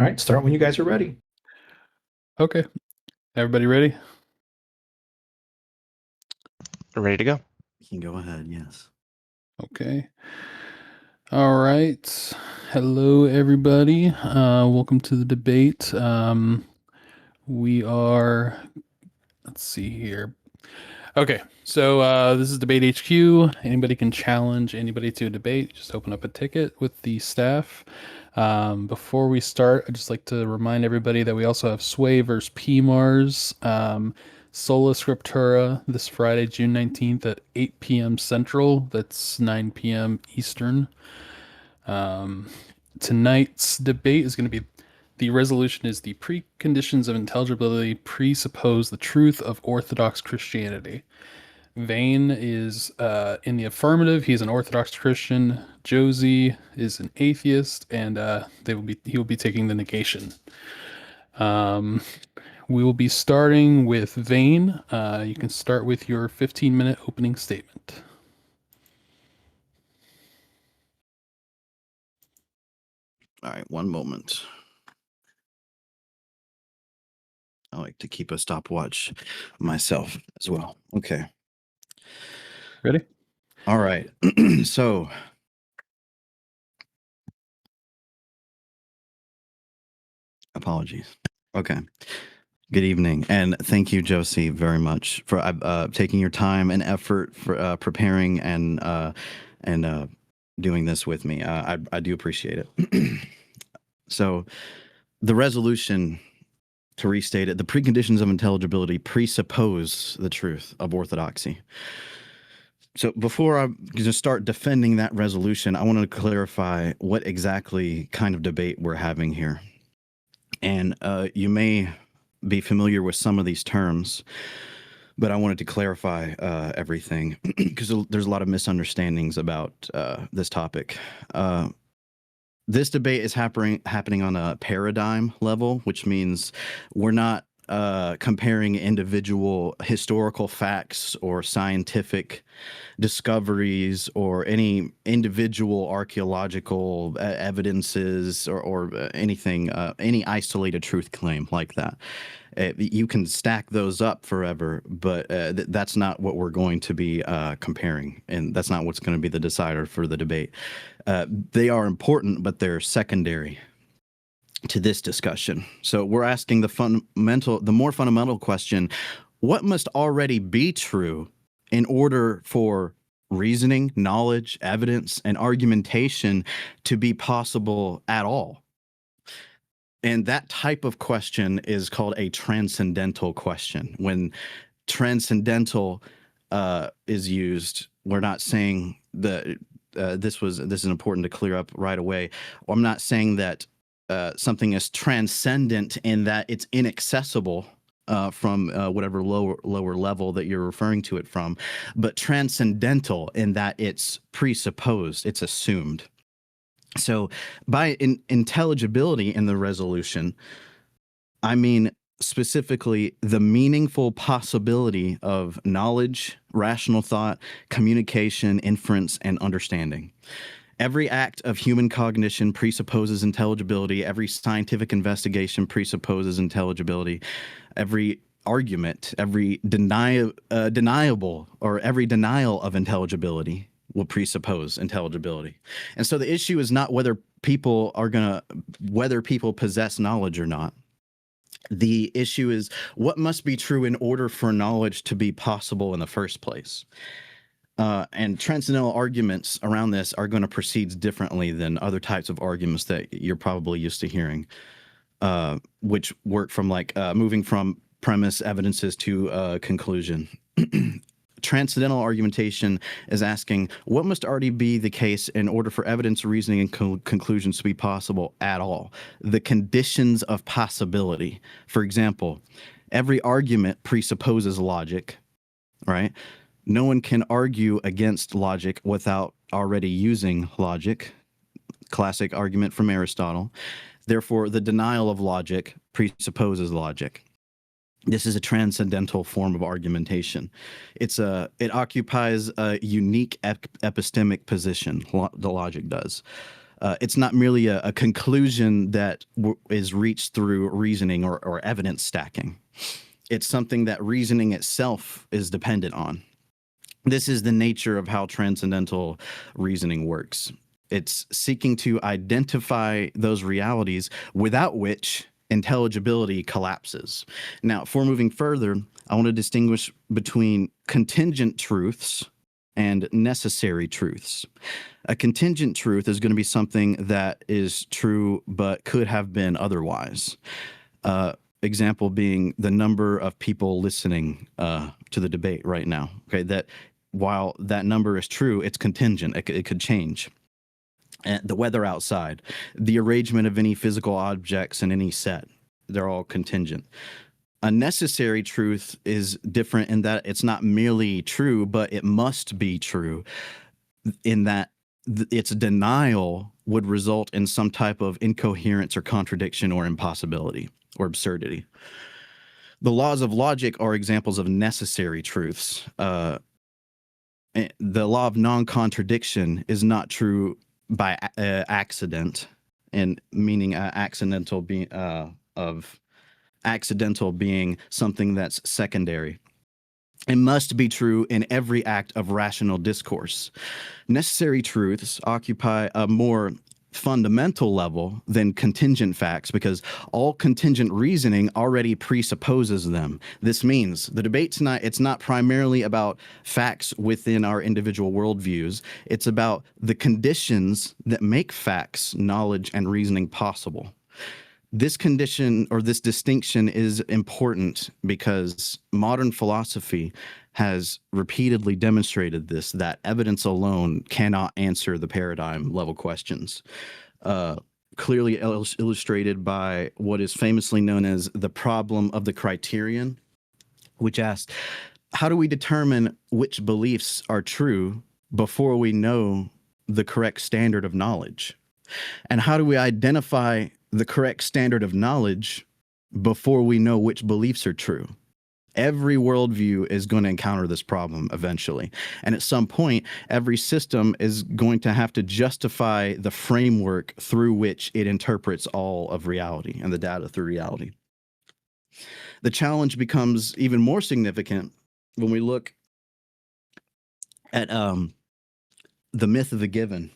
All right, start when you guys are ready. Okay. Everybody ready? Ready to go. You can go ahead, yes. Okay. All right. Hello, everybody. Welcome to the debate. We are, let's see here. Okay, so this is Debate HQ. Anybody can challenge anybody to a debate. Just open up a ticket with the staff. Before we start, I'd just like to remind everybody that we also have Sway versus PMARS, Sola Scriptura this Friday, June 19th at 8 p.m. Central. That's 9 p.m. Eastern. Tonight's debate is going to be the resolution is the preconditions of intelligibility presuppose the truth of Orthodox Christianity. Vane is in the affirmative. He's an Orthodox Christian. Josie is an atheist, and he will be taking the negation. We will be starting with Vane. You can start with your 15-minute opening statement. All right, one moment. I like to keep a stopwatch myself as well. Okay. Ready? All right. So, apologies. Okay. Good evening, and thank you, Josie, very much for taking your time and effort for preparing and doing this with me. I do appreciate it. So, the resolution, to restate it, the preconditions of intelligibility presuppose the truth of orthodoxy. So before I just start defending that resolution, I want to clarify what exactly kind of debate we're having here. And you may be familiar with some of these terms, but I wanted to clarify everything because there's a lot of misunderstandings about this topic. This debate is happening on a paradigm level, which means we're not comparing individual historical facts or scientific discoveries or any individual archaeological evidences or anything, any isolated truth claim like that. You can stack those up forever, but that's not what we're going to be comparing, and that's not what's going to be the decider for the debate. They are important, but they're secondary to this discussion. So we're asking the more fundamental question: what must already be true in order for reasoning, knowledge, evidence, and argumentation to be possible at all? And that type of question is called a transcendental question. When transcendental is used, we're not saying that this is important to clear up right away. I'm not saying that something is transcendent in that it's inaccessible from whatever lower level that you're referring to it from, but transcendental in that it's presupposed, it's assumed. So by intelligibility in the resolution, I mean specifically the meaningful possibility of knowledge, rational thought, communication, inference, and understanding. Every act of human cognition presupposes intelligibility. Every scientific investigation presupposes intelligibility. Every argument, every denial of intelligibility will presuppose intelligibility. And so the issue is not whether people possess knowledge or not. The issue is what must be true in order for knowledge to be possible in the first place. And transcendental arguments around this are going to proceed differently than other types of arguments that you're probably used to hearing, which work from moving from premise evidences to conclusion. Transcendental argumentation is asking what must already be the case in order for evidence, reasoning, and conclusions to be possible at all. The conditions of possibility. For example, every argument presupposes logic, right? No one can argue against logic without already using logic. Classic argument from Aristotle. Therefore, the denial of logic presupposes logic. This is a transcendental form of argumentation. It occupies a unique epistemic position, the logic does. It's not merely a conclusion that is reached through reasoning or evidence stacking. It's something that reasoning itself is dependent on. This is the nature of how transcendental reasoning works. It's seeking to identify those realities without which intelligibility collapses. Now, before moving further, I want to distinguish between contingent truths and necessary truths. A contingent truth is going to be something that is true but could have been otherwise. Example being the number of people listening to the debate right now. Okay, that while that number is true, it's contingent. It could change. And the weather outside, the arrangement of any physical objects in any set, they're all contingent. A necessary truth is different in that it's not merely true, but it must be true, in that its denial would result in some type of incoherence or contradiction or impossibility or absurdity. The laws of logic are examples of necessary truths. The law of non-contradiction is not true by accident, and meaning accidental being something that's secondary. It must be true in every act of rational discourse. Necessary truths occupy a more fundamental level than contingent facts because all contingent reasoning already presupposes them. This means the debate's it's not primarily about facts within our individual worldviews. It's about the conditions that make facts, knowledge, and reasoning possible. This condition or this distinction is important because modern philosophy has repeatedly demonstrated this, that evidence alone cannot answer the paradigm level questions. Clearly illustrated by what is famously known as the problem of the criterion, which asks, how do we determine which beliefs are true before we know the correct standard of knowledge? And how do we identify the correct standard of knowledge before we know which beliefs are true? Every worldview is going to encounter this problem eventually. And at some point, every system is going to have to justify the framework through which it interprets all of reality and the data through reality. The challenge becomes even more significant when we look at the myth of the given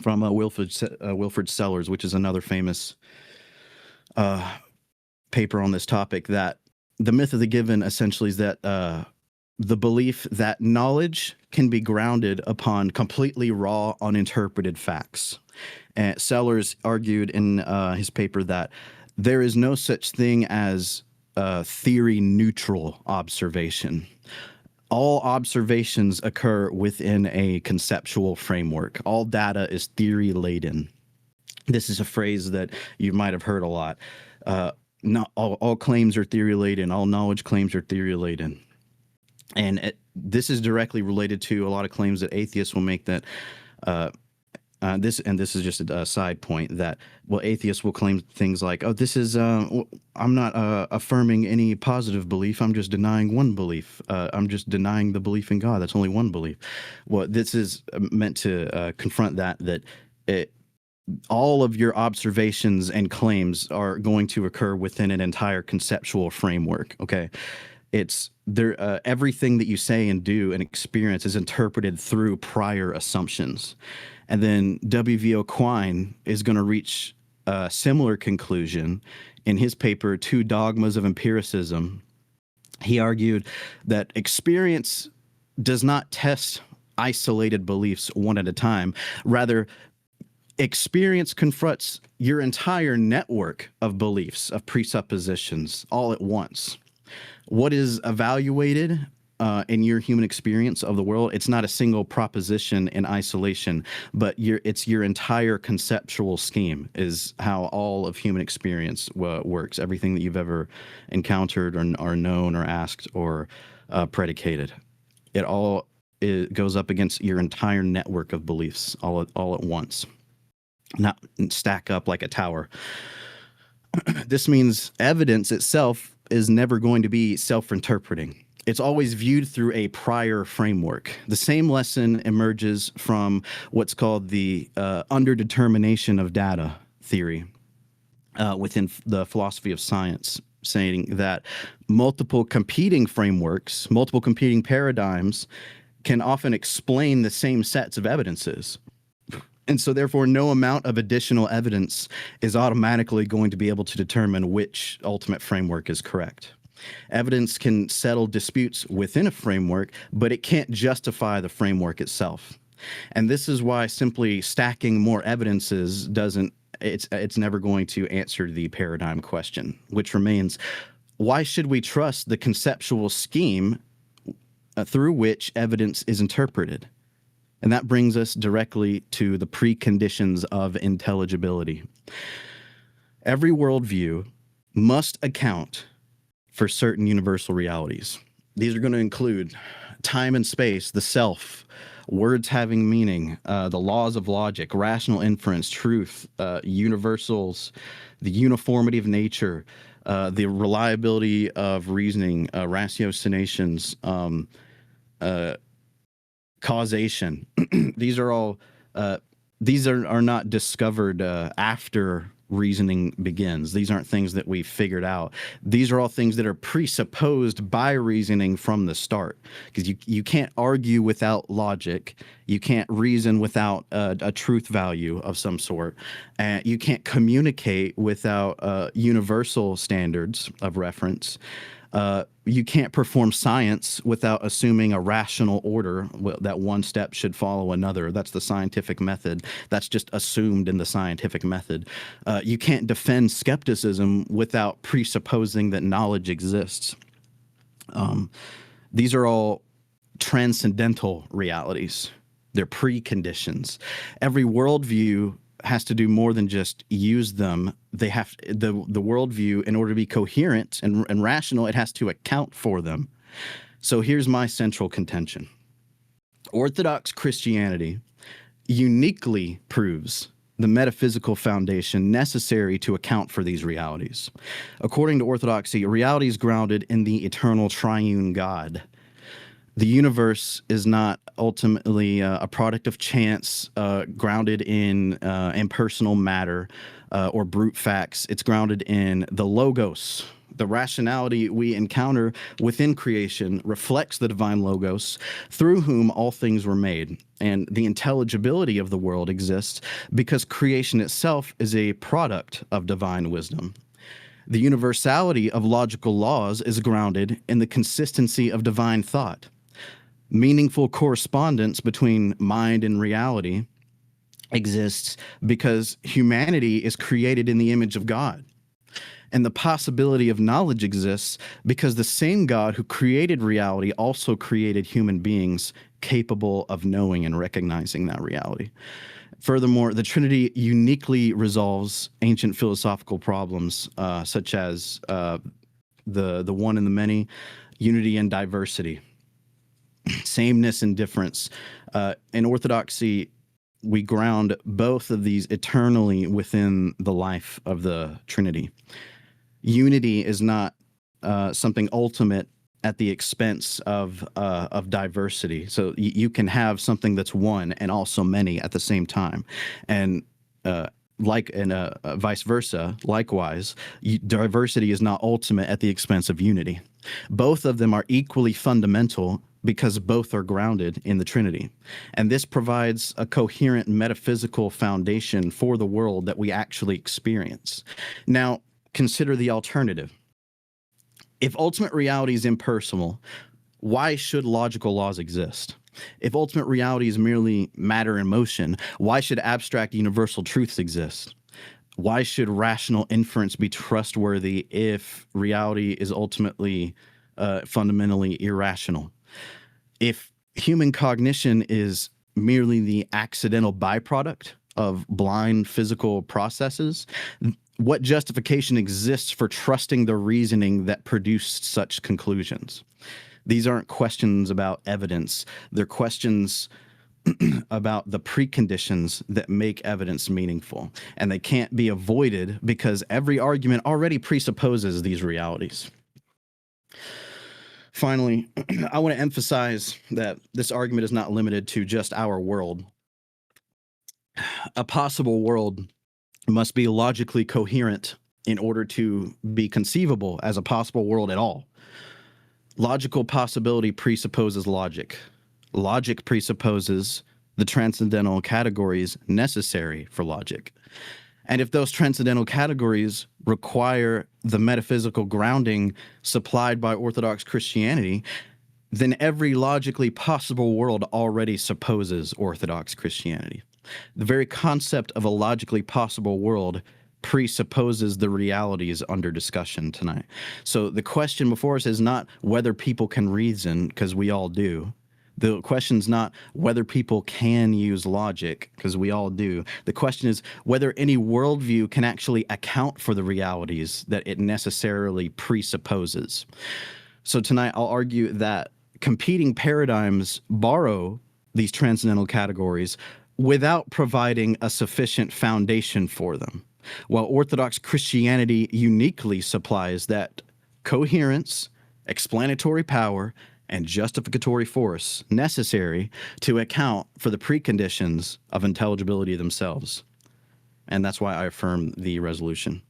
from Wilfrid Sellers, which is another famous paper on this topic, that the myth of the given essentially is that the belief that knowledge can be grounded upon completely raw, uninterpreted facts. And Sellers argued in his paper that there is no such thing as theory-neutral observation. All observations occur within a conceptual framework. All data is theory-laden. This is a phrase that you might have heard a lot. Not all claims are theory-laden. All knowledge claims are theory-laden. And this is directly related to a lot of claims that atheists will make that this is just a side point, that atheists will claim things like, oh, this is I'm not affirming any positive belief, I'm just denying one belief, I'm just denying the belief in God, that's only one belief. Well, this is meant to confront that all of your observations and claims are going to occur within an entire conceptual framework. Okay, it's there. Everything that you say and do and experience is interpreted through prior assumptions. And then W.V.O. Quine is going to reach a similar conclusion in his paper, Two Dogmas of Empiricism. He argued that experience does not test isolated beliefs one at a time. Rather, experience confronts your entire network of beliefs, of presuppositions, all at once. What is evaluated in your human experience of the world, it's not a single proposition in isolation, but it's your entire conceptual scheme is how all of human experience works. Everything that you've ever encountered or known or asked or predicated. It goes up against your entire network of beliefs all at once. Not stack up like a tower. This means evidence itself is never going to be self-interpreting. It's always viewed through a prior framework. The same lesson emerges from what's called the underdetermination of data theory within the philosophy of science, saying that multiple competing frameworks, multiple competing paradigms can often explain the same sets of evidences. And so, therefore, no amount of additional evidence is automatically going to be able to determine which ultimate framework is correct. Evidence can settle disputes within a framework, but it can't justify the framework itself. And this is why simply stacking more evidences doesn't, it's never going to answer the paradigm question, which remains, why should we trust the conceptual scheme through which evidence is interpreted? And that brings us directly to the preconditions of intelligibility. Every worldview must account for certain universal realities. These are going to include time and space, the self, words having meaning, the laws of logic, rational inference, truth, universals, the uniformity of nature, the reliability of reasoning, ratiocinations, causation. These are all these are not discovered after reasoning begins. These aren't things that we figured out. These are all things that are presupposed by reasoning from the start, because you can't argue without logic. You can't reason without a truth value of some sort. And you can't communicate without universal standards of reference. You can't perform science without assuming a rational order that one step should follow another. That's the scientific method. That's just assumed in the scientific method. You can't defend skepticism without presupposing that knowledge exists. These are all transcendental realities. They're preconditions. Every worldview has to do more than just use them. They have the worldview, in order to be coherent and rational, it has to account for them. So here's my central contention. Orthodox Christianity uniquely proves the metaphysical foundation necessary to account for these realities. According to Orthodoxy, reality is grounded in the eternal triune God. The universe is not ultimately a product of chance, grounded in impersonal matter or brute facts. It's grounded in the logos. The rationality we encounter within creation reflects the divine logos, through whom all things were made. And the intelligibility of the world exists because creation itself is a product of divine wisdom. The universality of logical laws is grounded in the consistency of divine thought. Meaningful correspondence between mind and reality exists because humanity is created in the image of God. And the possibility of knowledge exists because the same God who created reality also created human beings capable of knowing and recognizing that reality. Furthermore, the Trinity uniquely resolves ancient philosophical problems, such as the one and the many, unity and diversity, sameness and difference. In Orthodoxy, we ground both of these eternally within the life of the Trinity. Unity is not something ultimate at the expense of diversity. So you can have something that's one and also many at the same time, and vice versa. Likewise, diversity is not ultimate at the expense of unity. Both of them are equally fundamental because both are grounded in the Trinity. And this provides a coherent metaphysical foundation for the world that we actually experience. Now, consider the alternative. If ultimate reality is impersonal, why should logical laws exist? If ultimate reality is merely matter and motion, why should abstract universal truths exist? Why should rational inference be trustworthy if reality is ultimately fundamentally irrational? If human cognition is merely the accidental byproduct of blind physical processes, what justification exists for trusting the reasoning that produced such conclusions? These aren't questions about evidence. They're questions about the preconditions that make evidence meaningful. And they can't be avoided because every argument already presupposes these realities. Finally, I want to emphasize that this argument is not limited to just our world. A possible world must be logically coherent in order to be conceivable as a possible world at all. Logical possibility presupposes logic. Logic presupposes the transcendental categories necessary for logic. And if those transcendental categories require the metaphysical grounding supplied by Orthodox Christianity, then every logically possible world already supposes Orthodox Christianity. The very concept of a logically possible world presupposes the realities under discussion tonight. So the question before us is not whether people can reason, because we all do. The question is not whether people can use logic, because we all do. The question is whether any worldview can actually account for the realities that it necessarily presupposes. So tonight I'll argue that competing paradigms borrow these transcendental categories without providing a sufficient foundation for them, while Orthodox Christianity uniquely supplies that coherence, explanatory power, and justificatory force necessary to account for the preconditions of intelligibility themselves. And that's why I affirm the resolution.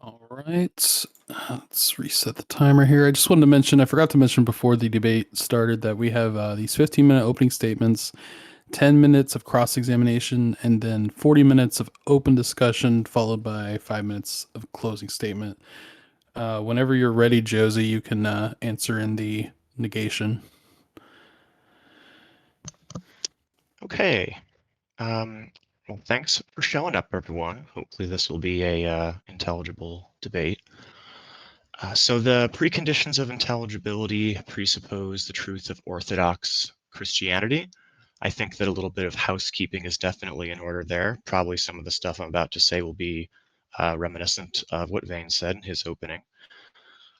All right. Let's reset the timer here. I just wanted to mention, I forgot to mention before the debate started that we have these 15-minute opening statements, 10 minutes of cross-examination, and then 40 minutes of open discussion, followed by 5 minutes of closing statement. Whenever you're ready, Josie, you can answer in the negation. Okay. Well, thanks for showing up, everyone. Hopefully this will be a intelligible debate. So the preconditions of intelligibility presuppose the truth of Orthodox Christianity. I think that a little bit of housekeeping is definitely in order there. Probably some of the stuff I'm about to say will be reminiscent of what Vane said in his opening.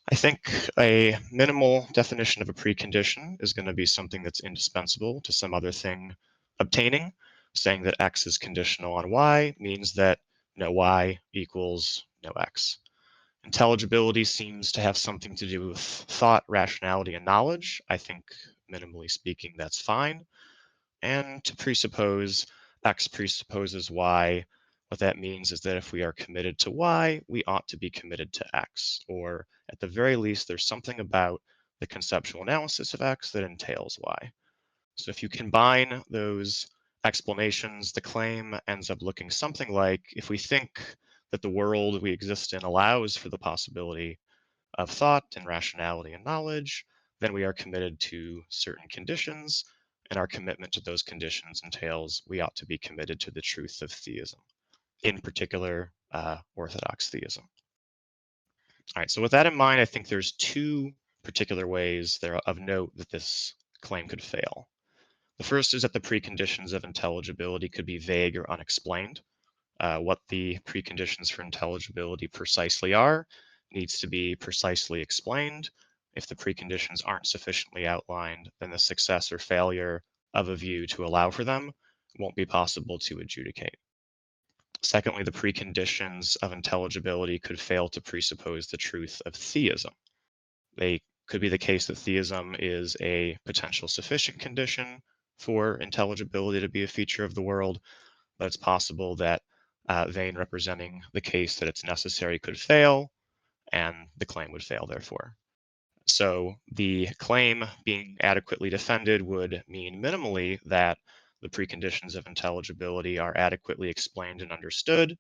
I think a minimal definition of a precondition is going to be something that's indispensable to some other thing obtaining. Saying that X is conditional on Y means that no Y equals no X. Intelligibility seems to have something to do with thought, rationality, and knowledge. I think, minimally speaking, that's fine. And to presuppose X presupposes Y, what that means is that if we are committed to Y, we ought to be committed to X. Or at the very least, there's something about the conceptual analysis of X that entails Y. So if you combine those explanations, the claim ends up looking something like, if we think that the world we exist in allows for the possibility of thought and rationality and knowledge, then we are committed to certain conditions, and our commitment to those conditions entails we ought to be committed to the truth of theism, in particular, Orthodox theism. All right, so with that in mind, I think there's two particular ways there of note that this claim could fail. The first is that the preconditions of intelligibility could be vague or unexplained. What the preconditions for intelligibility precisely are needs to be precisely explained. If the preconditions aren't sufficiently outlined, then the success or failure of a view to allow for them won't be possible to adjudicate. Secondly, the preconditions of intelligibility could fail to presuppose the truth of theism. They could be the case that theism is a potential sufficient condition for intelligibility to be a feature of the world, but it's possible that Vane representing the case that it's necessary could fail, and the claim would fail, therefore. So the claim being adequately defended would mean minimally that the preconditions of intelligibility are adequately explained and understood.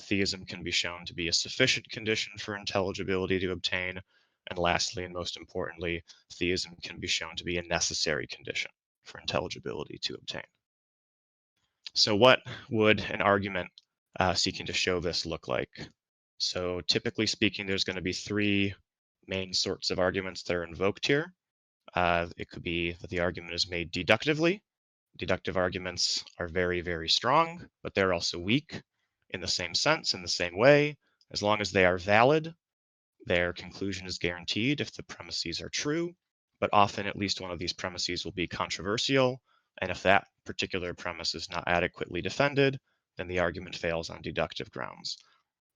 Theism can be shown to be a sufficient condition for intelligibility to obtain. And lastly, and most importantly, theism can be shown to be a necessary condition for intelligibility to obtain. So what would an argument seeking to show this look like? So typically speaking, there's going to be three main sorts of arguments that are invoked here. It could be that the argument is made deductively. Deductive arguments are very, very strong, but they're also weak in the same sense, in the same way. As long as they are valid, their conclusion is guaranteed if the premises are true, but often at least one of these premises will be controversial, and if that particular premise is not adequately defended, then the argument fails on deductive grounds.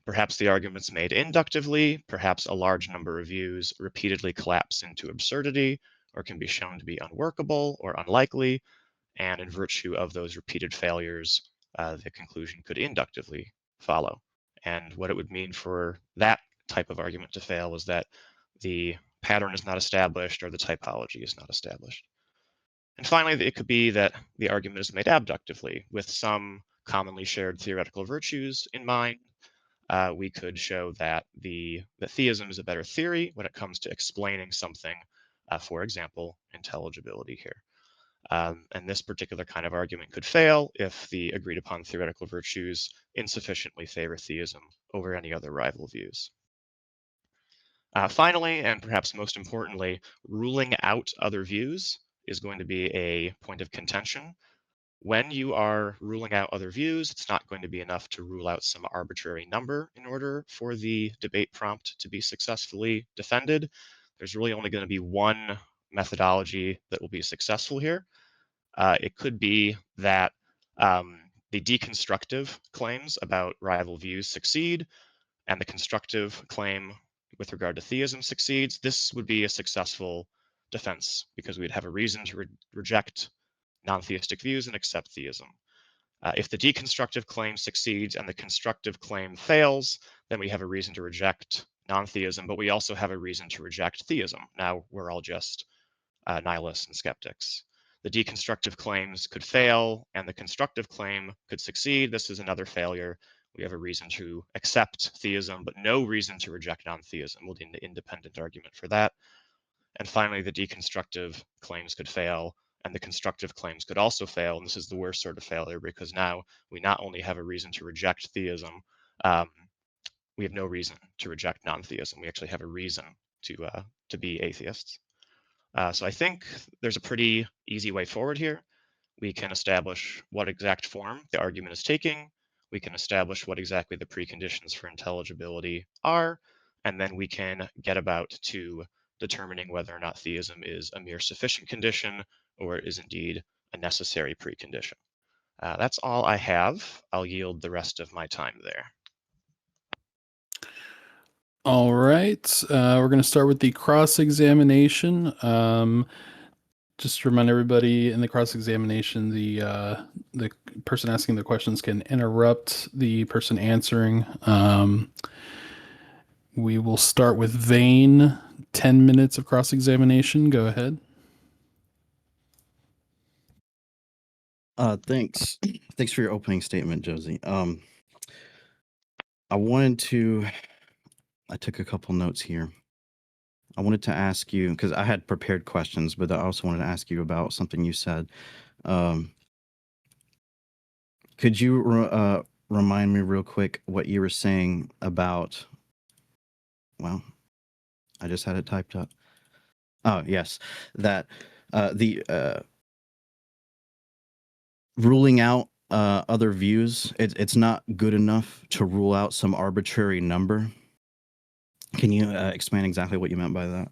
Perhaps the argument's made inductively, perhaps a large number of views repeatedly collapse into absurdity, or can be shown to be unworkable or unlikely, and in virtue of those repeated failures, the conclusion could inductively follow. And what it would mean for that type of argument to fail was that the pattern is not established or the typology is not established. And finally, it could be that the argument is made abductively with some commonly shared theoretical virtues in mind. We could show that that theism is a better theory when it comes to explaining something, for example, intelligibility here. And this particular kind of argument could fail if the agreed upon theoretical virtues insufficiently favor theism over any other rival views. Finally, and perhaps most importantly, ruling out other views is going to be a point of contention. When you are ruling out other views, it's not going to be enough to rule out some arbitrary number in order for the debate prompt to be successfully defended. There's really only going to be one methodology that will be successful here. It could be that the deconstructive claims about rival views succeed, and the constructive claim with regard to theism succeeds. This would be a successful defense because we'd have a reason to reject non-theistic views and accept theism. If the deconstructive claim succeeds and the constructive claim fails, then we have a reason to reject non-theism, but we also have a reason to reject theism. Now we're all just nihilists and skeptics. The deconstructive claims could fail and the constructive claim could succeed. This is another failure. We have a reason to accept theism, but no reason to reject non-theism. We'll need an independent argument for that. And finally, the deconstructive claims could fail and the constructive claims could also fail. And this is the worst sort of failure because now we not only have a reason to reject theism, we have no reason to reject non-theism. We actually have a reason to be atheists. So I think there's a pretty easy way forward here. We can establish what exact form the argument is taking. We can establish what exactly the preconditions for intelligibility are, and then we can get about to determining whether or not theism is a mere sufficient condition or is indeed a necessary precondition. That's all I have. I'll yield the rest of my time there. All right. We're going to start with the cross-examination. Just to remind everybody, in the cross-examination, the person asking the questions can interrupt the person answering. We will start with Vane. 10 minutes of cross-examination. Go ahead. Thanks. Thanks for your opening statement, Josie. I took a couple notes here. I wanted to ask you, because I had prepared questions, but I also wanted to ask you about something you said. Could you remind me real quick what you were saying about, well, I just had it typed up. Oh, yes, that the ruling out other views, it's not good enough to rule out some arbitrary number. Can you explain exactly what you meant by that?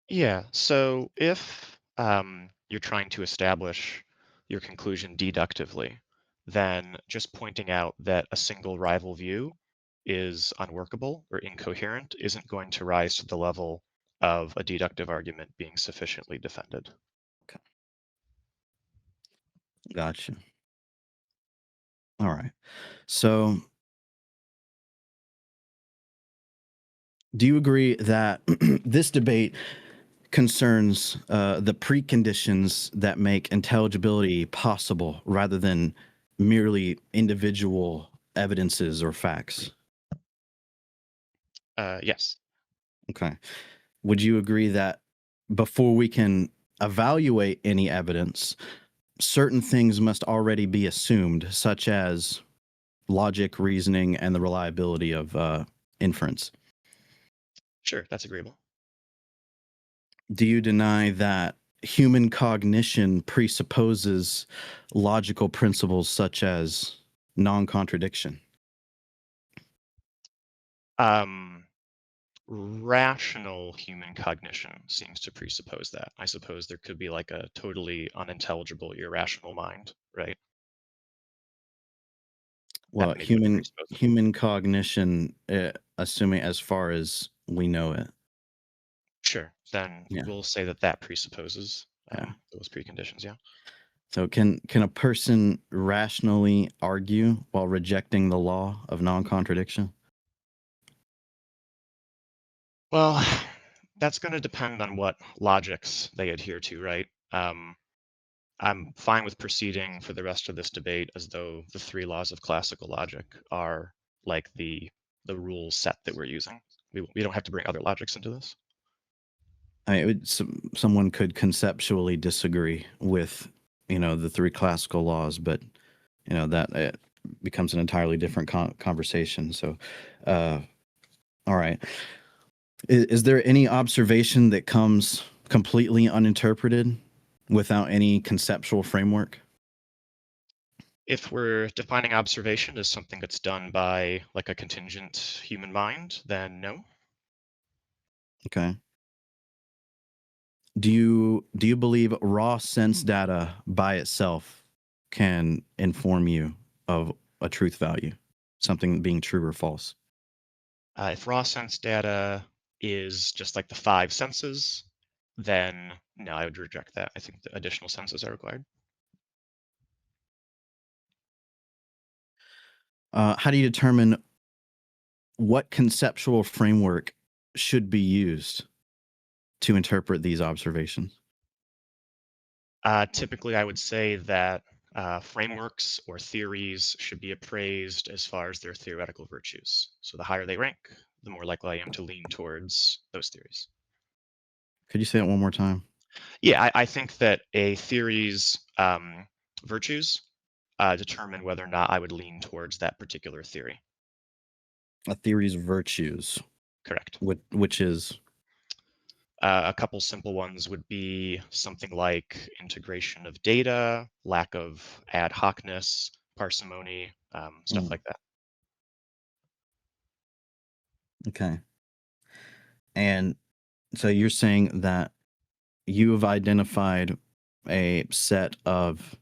Yeah, so if you're trying to establish your conclusion deductively, then just pointing out that a single rival view is unworkable or incoherent isn't going to rise to the level of a deductive argument being sufficiently defended. Okay. Gotcha. All right. So do you agree that this debate concerns the preconditions that make intelligibility possible rather than merely individual evidences or facts? Yes. Okay. Would you agree that before we can evaluate any evidence, certain things must already be assumed, such as logic, reasoning, and the reliability of inference? Sure, that's agreeable. Do you deny that human cognition presupposes logical principles such as non-contradiction? Rational human cognition seems to presuppose that. I suppose there could be like a totally unintelligible, irrational mind, right? Well, maybe would human presuppose it. human cognition, assuming as far as we know it. Sure. Then Yeah. we'll say that that presupposes Yeah. those preconditions. Yeah. So can a person rationally argue while rejecting the law of non-contradiction? Well, that's going to depend on what logics they adhere to, right? I'm fine with proceeding for the rest of this debate as though the three laws of classical logic are like the rule set that we're using. We don't have to bring other logics into this. I mean, someone could conceptually disagree with, the three classical laws, but that becomes an entirely different conversation. So, all right, is there any observation that comes completely uninterpreted without any conceptual framework? If we're defining observation as something that's done by like a contingent human mind, then no. Okay. Do you believe raw sense data by itself can inform you of a truth value, something being true or false? If raw sense data is just like the five senses, then no, I would reject that. I think the additional senses are required. How do you determine what conceptual framework should be used to interpret these observations? Typically, I would say that frameworks or theories should be appraised as far as their theoretical virtues. So the higher they rank, the more likely I am to lean towards those theories. Could you say that one more time? Yeah, I think that a theory's virtues determine whether or not I would lean towards that particular theory. A theory's virtues, Correct. which is A couple simple ones would be something like integration of data, lack of ad hocness, parsimony, stuff like that. okay. And so you're saying that you have identified a set of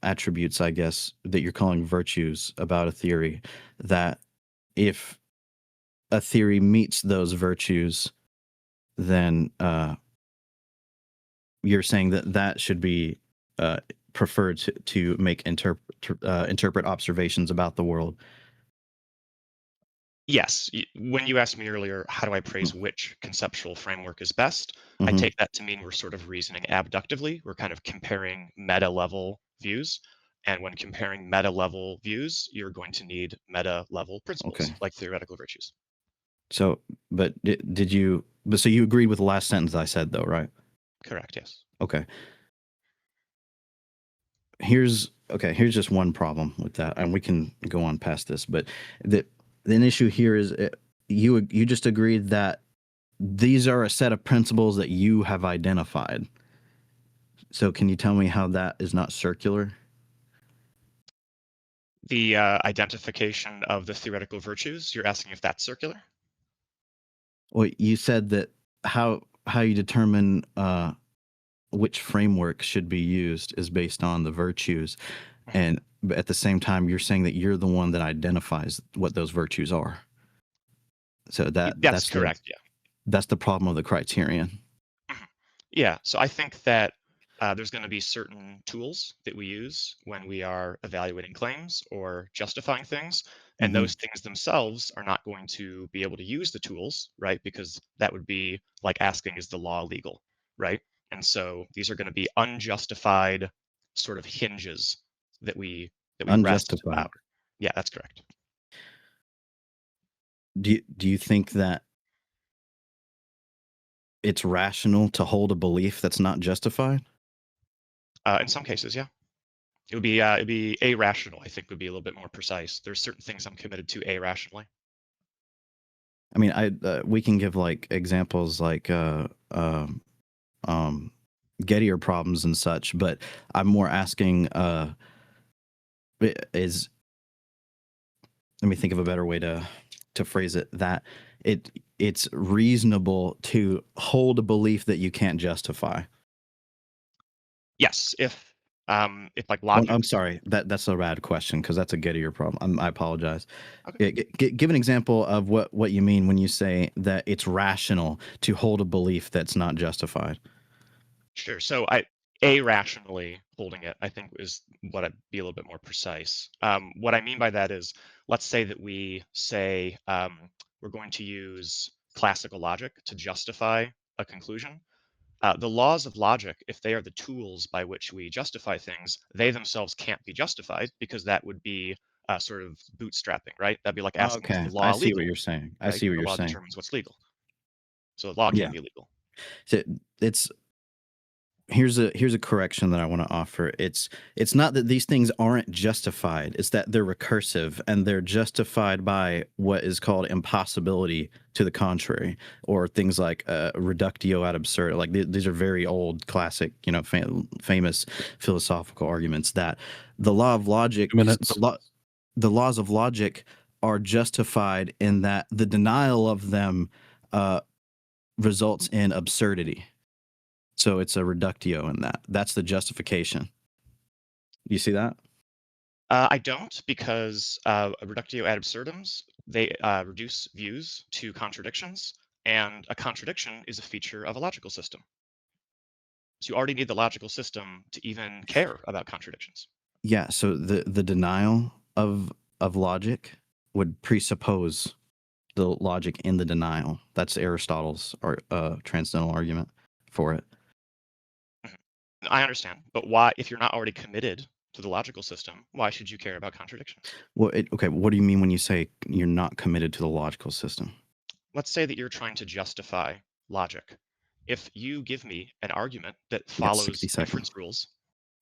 attributes, I guess, that you're calling virtues about a theory, that if a theory meets those virtues, then you're saying that that should be preferred to make interpret observations about the world. Yes. When you asked me earlier, how do I praise Mhm. which conceptual framework is best? I Mhm. take that to mean we're sort of reasoning abductively. We're kind of comparing meta level views. And when comparing meta level views, you're going to need meta level principles Okay. like theoretical virtues. So, but did you? But so you agreed with the last sentence I said, though, right? Correct. Yes. Okay. Here's just one problem with that, and we can go on past this. But the issue here is you just agreed that these are a set of principles that you have identified. So can you tell me how that is not circular? The identification of the theoretical virtues, you're asking if that's circular? Well, you said that how you determine which framework should be used is based on the virtues, Mhm. and but at the same time, you're saying that you're the one that identifies what those virtues are. So That's correct. Yeah. that's the problem of the criterion. Mhm. Yeah, so I think that there's going to be certain tools that we use when we are evaluating claims or justifying things, and Hmm. those things themselves are not going to be able to use the tools, right? Because that would be like asking, is the law legal, right? And so these are going to be unjustified sort of hinges that we rest Unjustified. our. Yeah, that's correct. Do you think that it's rational to hold a belief that's not justified? In some cases, yeah. It'd be irrational, I think would be a little bit more precise. There's certain things I'm committed to irrationally. I mean, I we can give like examples like um, Gettier problems and such, but I'm more asking is let me think of a better way to phrase it, that it's reasonable to hold a belief that you can't justify. Yes, if If like Well, logic. I'm sorry. That's a rad question because that's a Gettier problem. I apologize. Okay. Give an example of what you mean when you say that it's rational to hold a belief that's not justified. Sure. So irrationally holding it, I think, is what I'd be a little bit more precise. What I mean by that is, let's say that we say we're going to use classical logic to justify a conclusion. The laws of logic, if they are the tools by which we justify things, they themselves can't be justified because that would be sort of bootstrapping, right? That'd be like asking, is Okay, the I law see what legal, you're saying. I right? see what The you're law saying. determines what's legal. So the law Yeah. can't be legal. So it's here's a correction that I want to offer. It's not that these things aren't justified. It's that they're recursive and they're justified by what is called impossibility to the contrary, or things like reductio ad absurdum. Like these are very old, classic, famous philosophical arguments that the law of logic, 2 minutes. the laws of logic are justified in that the denial of them results in absurdity. So it's a reductio in that. That's the justification. You see that? I don't, because reductio ad absurdums, they reduce views to contradictions, and a contradiction is a feature of a logical system. So you already need the logical system to even care about contradictions. Yeah. So the denial of logic would presuppose the logic in the denial. That's Aristotle's transcendental argument for it. Mhm. I understand, but why, if you're not already committed to the logical system, why should you care about contradictions? Well, okay. What do you mean when you say you're not committed to the logical system? Let's say that you're trying to justify logic. If you give me an argument that You got 60 follows seconds. inference rules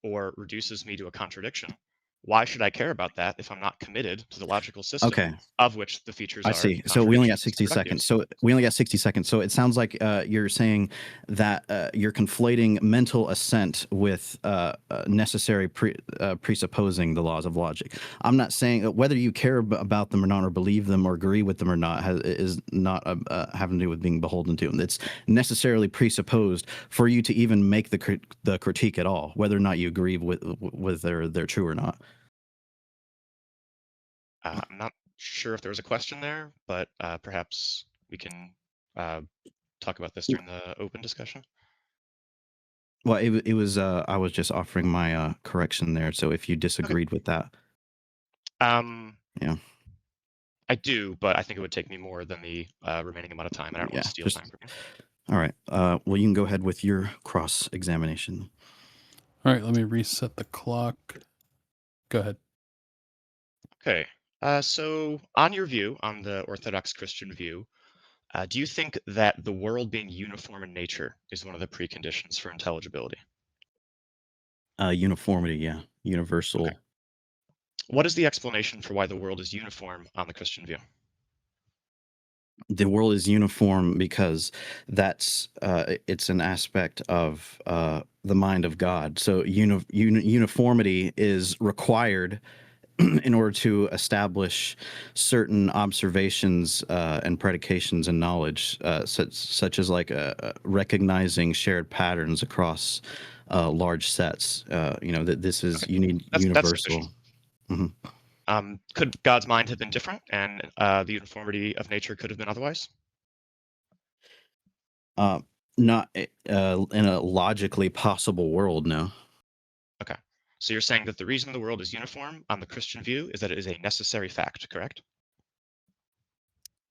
or reduces me to a contradiction, why should I care about that if I'm not committed to the logical system Okay. of which the features I are see. So we only got contradictions 60 and seconds. reductios? So we only got 60 seconds. So it sounds like you're saying that you're conflating mental assent with necessary presupposing the laws of logic. I'm not saying whether you care about them or not, or believe them or agree with them or not, is not having to do with being beholden to them. It's necessarily presupposed for you to even make the critique at all, whether or not you agree with they're true or not. I'm not sure if there was a question there, but perhaps we can talk about this during the open discussion. Well, it was I was just offering my correction there. So if you disagreed with that, yeah, I do, but I think it would take me more than the remaining amount of time. I don't want yeah, to steal just time from you. all right. Well, you can go ahead with your cross examination. All right, let me reset the clock. Go ahead. Okay. So on your view, on the Orthodox Christian view, do you think that the world being uniform in nature is one of the preconditions for intelligibility? Uniformity, yeah, universal. Okay. What is the explanation for why the world is uniform on the Christian view? The world is uniform because that's it's an aspect of the mind of God. So uniformity is required in order to establish certain observations and predications and knowledge, such as like recognizing shared patterns across large sets. That this is Okay. you need That's sufficient. universal. Mhm. Could God's mind have been different, and the uniformity of nature could have been otherwise? Uh, Not in a logically possible world, no. Okay. So you're saying that the reason the world is uniform on the Christian view is that it is a necessary fact, correct?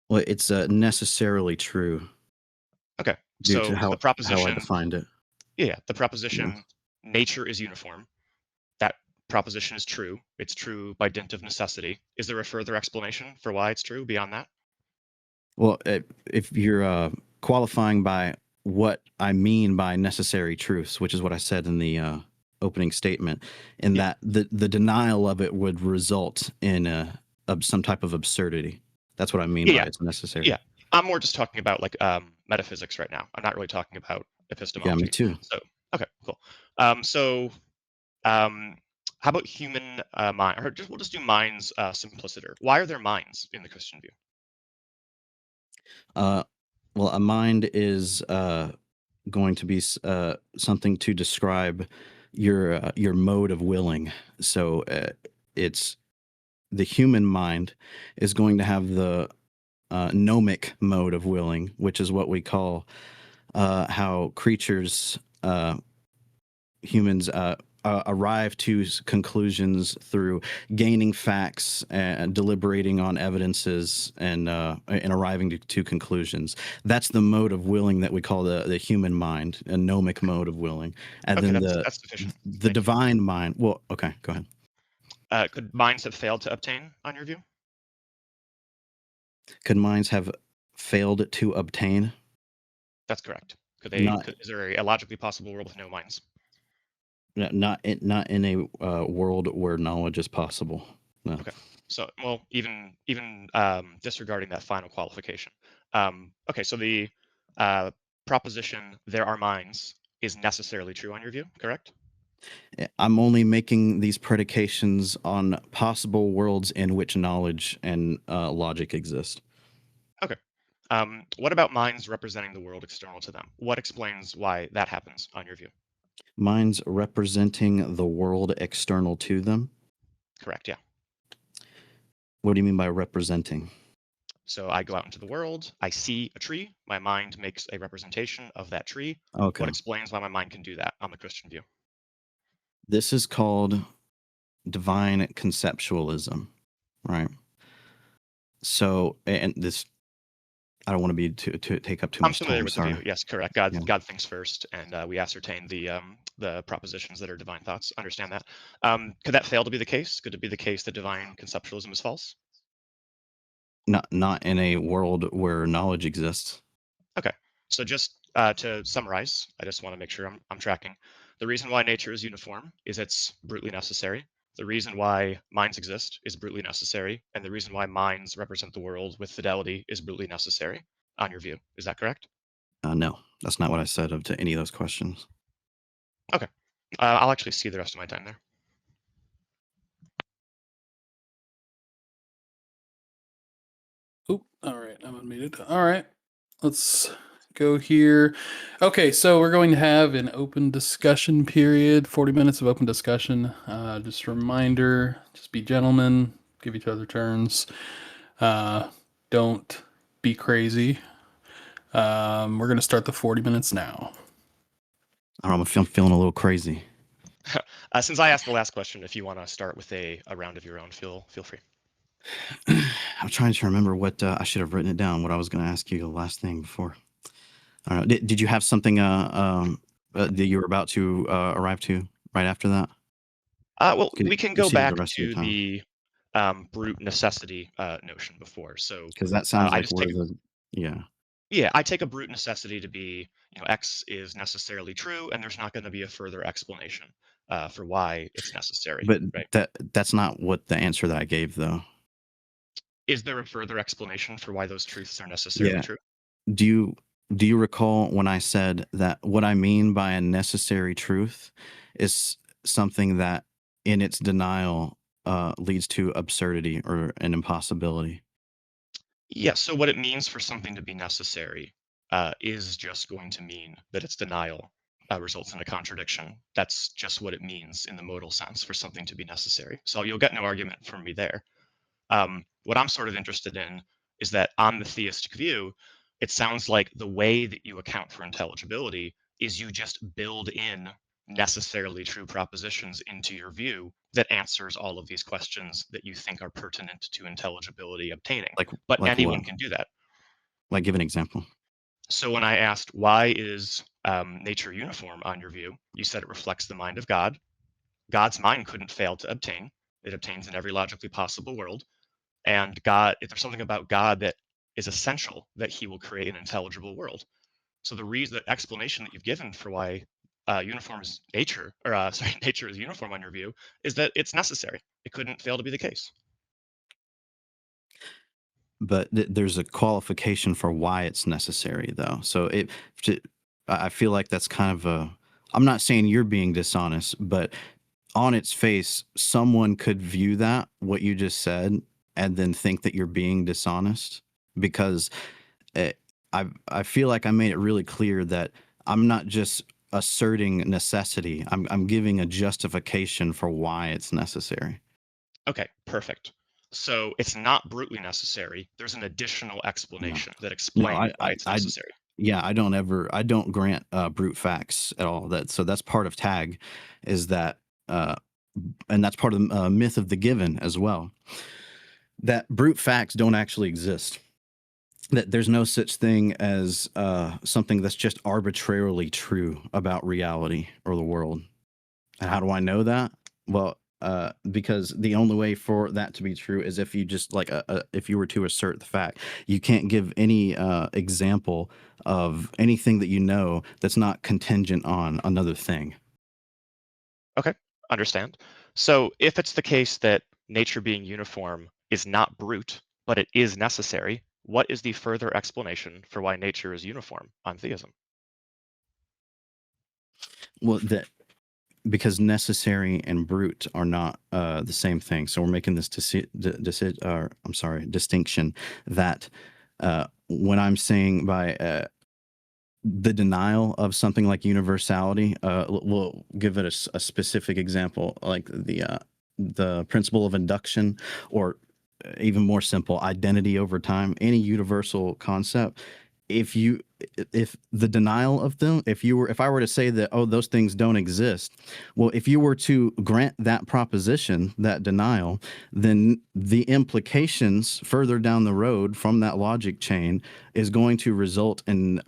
Well, it's necessarily true Okay. due to So the how I proposition, defined it. yeah, the Yeah. proposition nature is uniform, that proposition is true. It's true by dint of necessity. Is there a further explanation for why it's true beyond that? Well, if you're qualifying by what I mean by necessary truths, which is what I said in the opening statement, in Yeah. that the denial of it would result in some type of absurdity. That's what I mean Yeah, by yeah, it's necessary. yeah. I'm more just talking about like metaphysics right now. I'm not really talking about Yeah, me epistemology. too. So okay, cool. So um, how about human mind? Or we'll just do minds simpliciter. Why are there minds in the Christian view? Uh, well, a mind is going to be something to describe your mode of willing. So it's the human mind is going to have the gnomic mode of willing, which is what we call how creatures, humans, arrive to conclusions through gaining facts and deliberating on evidences and arriving to conclusions. That's the mode of willing that we call the human mind, a gnomic mode of willing. And Okay, then that's sufficient. the Thank you. divine mind. Well, okay, go ahead. Could minds have failed to obtain, on your view? Could minds have failed to obtain? That's correct. Not Is there a logically possible world with no minds? not in a world where knowledge is possible. No. Okay. So, well, even disregarding that final qualification. Okay, so the proposition "there are minds" is necessarily true on your view, correct? I'm only making these predications on possible worlds in which knowledge and logic exist. Okay. What about minds representing the world external to them? What explains why that happens on your view? Minds representing the world external to them? Correct, yeah. What do you mean by representing? So I go out into the world, I see a tree, my mind makes a representation of that tree. Okay. What explains why my mind can do that on the Christian view? This is called divine conceptualism, right? So, and this, I don't want to be to take up too I'm much familiar time. with Sorry. the view. Yes, correct. God thinks first, and we ascertain the propositions that are divine thoughts. Understand that. Could that fail to be the case? Could it be the case that divine conceptualism is false? Not in a world where knowledge exists. Okay. So just to summarize, I just want to make sure I'm tracking. The reason why nature is uniform is it's brutally necessary. The reason why minds exist is brutally necessary, and the reason why minds represent the world with fidelity is brutally necessary. On your view, is that correct? No, that's not what I said to any of those questions. Okay. I'll actually see the rest of my time there. Oop, all right, I'm unmuted. All right, let's go here. Okay, so we're going to have an open discussion period, 40 minutes of open discussion. Just a reminder, just be gentlemen, give each other turns. Don't be crazy. We're going to start the 40 minutes now. I don't know, I'm feeling a little crazy. Since I asked the last question, if you want to start with a round of your own, feel free. I'm trying to remember what I should have written it down. What I was going to ask you the last thing before. I don't know. Did you have something that you were about to arrive to right after that? Well, we can go back the rest of to your time. the brute necessity notion before. So Because that sounds I like just where take the yeah, I take a brute necessity to be, X is necessarily true, and there's not going to be a further explanation for why it's necessary. but Right? that's not what the answer that I gave though. Is there a further explanation for why those truths are necessarily Yeah. true? Do you recall when I said that what I mean by a necessary truth is something that in its denial leads to absurdity or an impossibility? Yeah, so what it means for something to be necessary is just going to mean that its denial results in a contradiction. That's just what it means in the modal sense for something to be necessary. So you'll get no argument from me there. What I'm sort of interested in is that on the theistic view, it sounds like the way that you account for intelligibility is you just build in necessarily true propositions into your view that answers all of these questions that you think are pertinent to intelligibility obtaining. But Like anyone what? can do that. Like give an example. So when I asked why is nature uniform on your view, you said it reflects the mind of God. God's mind couldn't fail to obtain. It obtains in every logically possible world. And God, if there's something about God that is essential, that He will create an intelligible world. So the explanation that you've given for why uniform is nature, or sorry, nature is uniform on your view, is that it's necessary. It couldn't fail to be the case. But there's a qualification for why it's necessary though. So I feel like that's kind of a, I'm not saying you're being dishonest, but on its face, someone could view that, what you just said, and then think that you're being dishonest because I feel like I made it really clear that I'm not just asserting necessity. I'm giving a justification for why it's necessary. Okay, perfect. So it's not brutally necessary. There's an additional No, explanation that no, explains why it's necessary. yeah, I don't grant brute facts at all. So that's part of tag, is that, and that's part of the myth of the given as well. That brute facts don't actually exist. That there's no such thing as something that's just arbitrarily true about reality or the world. And how do I know that? Well, because the only way for that to be true is if you just like if you were to assert the fact. You can't give any example of anything that you know that's not contingent on another thing. Okay, understand. So if it's the case that nature being uniform is not brute, but it is necessary, what is the further explanation for why nature is uniform on theism? Well, that because necessary and brute are not the same thing. So we're making this distinction that when I'm saying by the denial of something like universality, we'll give it a specific example, like the principle of induction, or even more simple, identity over time. Any universal concept, if the denial of them, if I were to say that, oh, those things don't exist, well, if you were to grant that proposition, that denial, then the implications further down the road from that logic chain is going to result in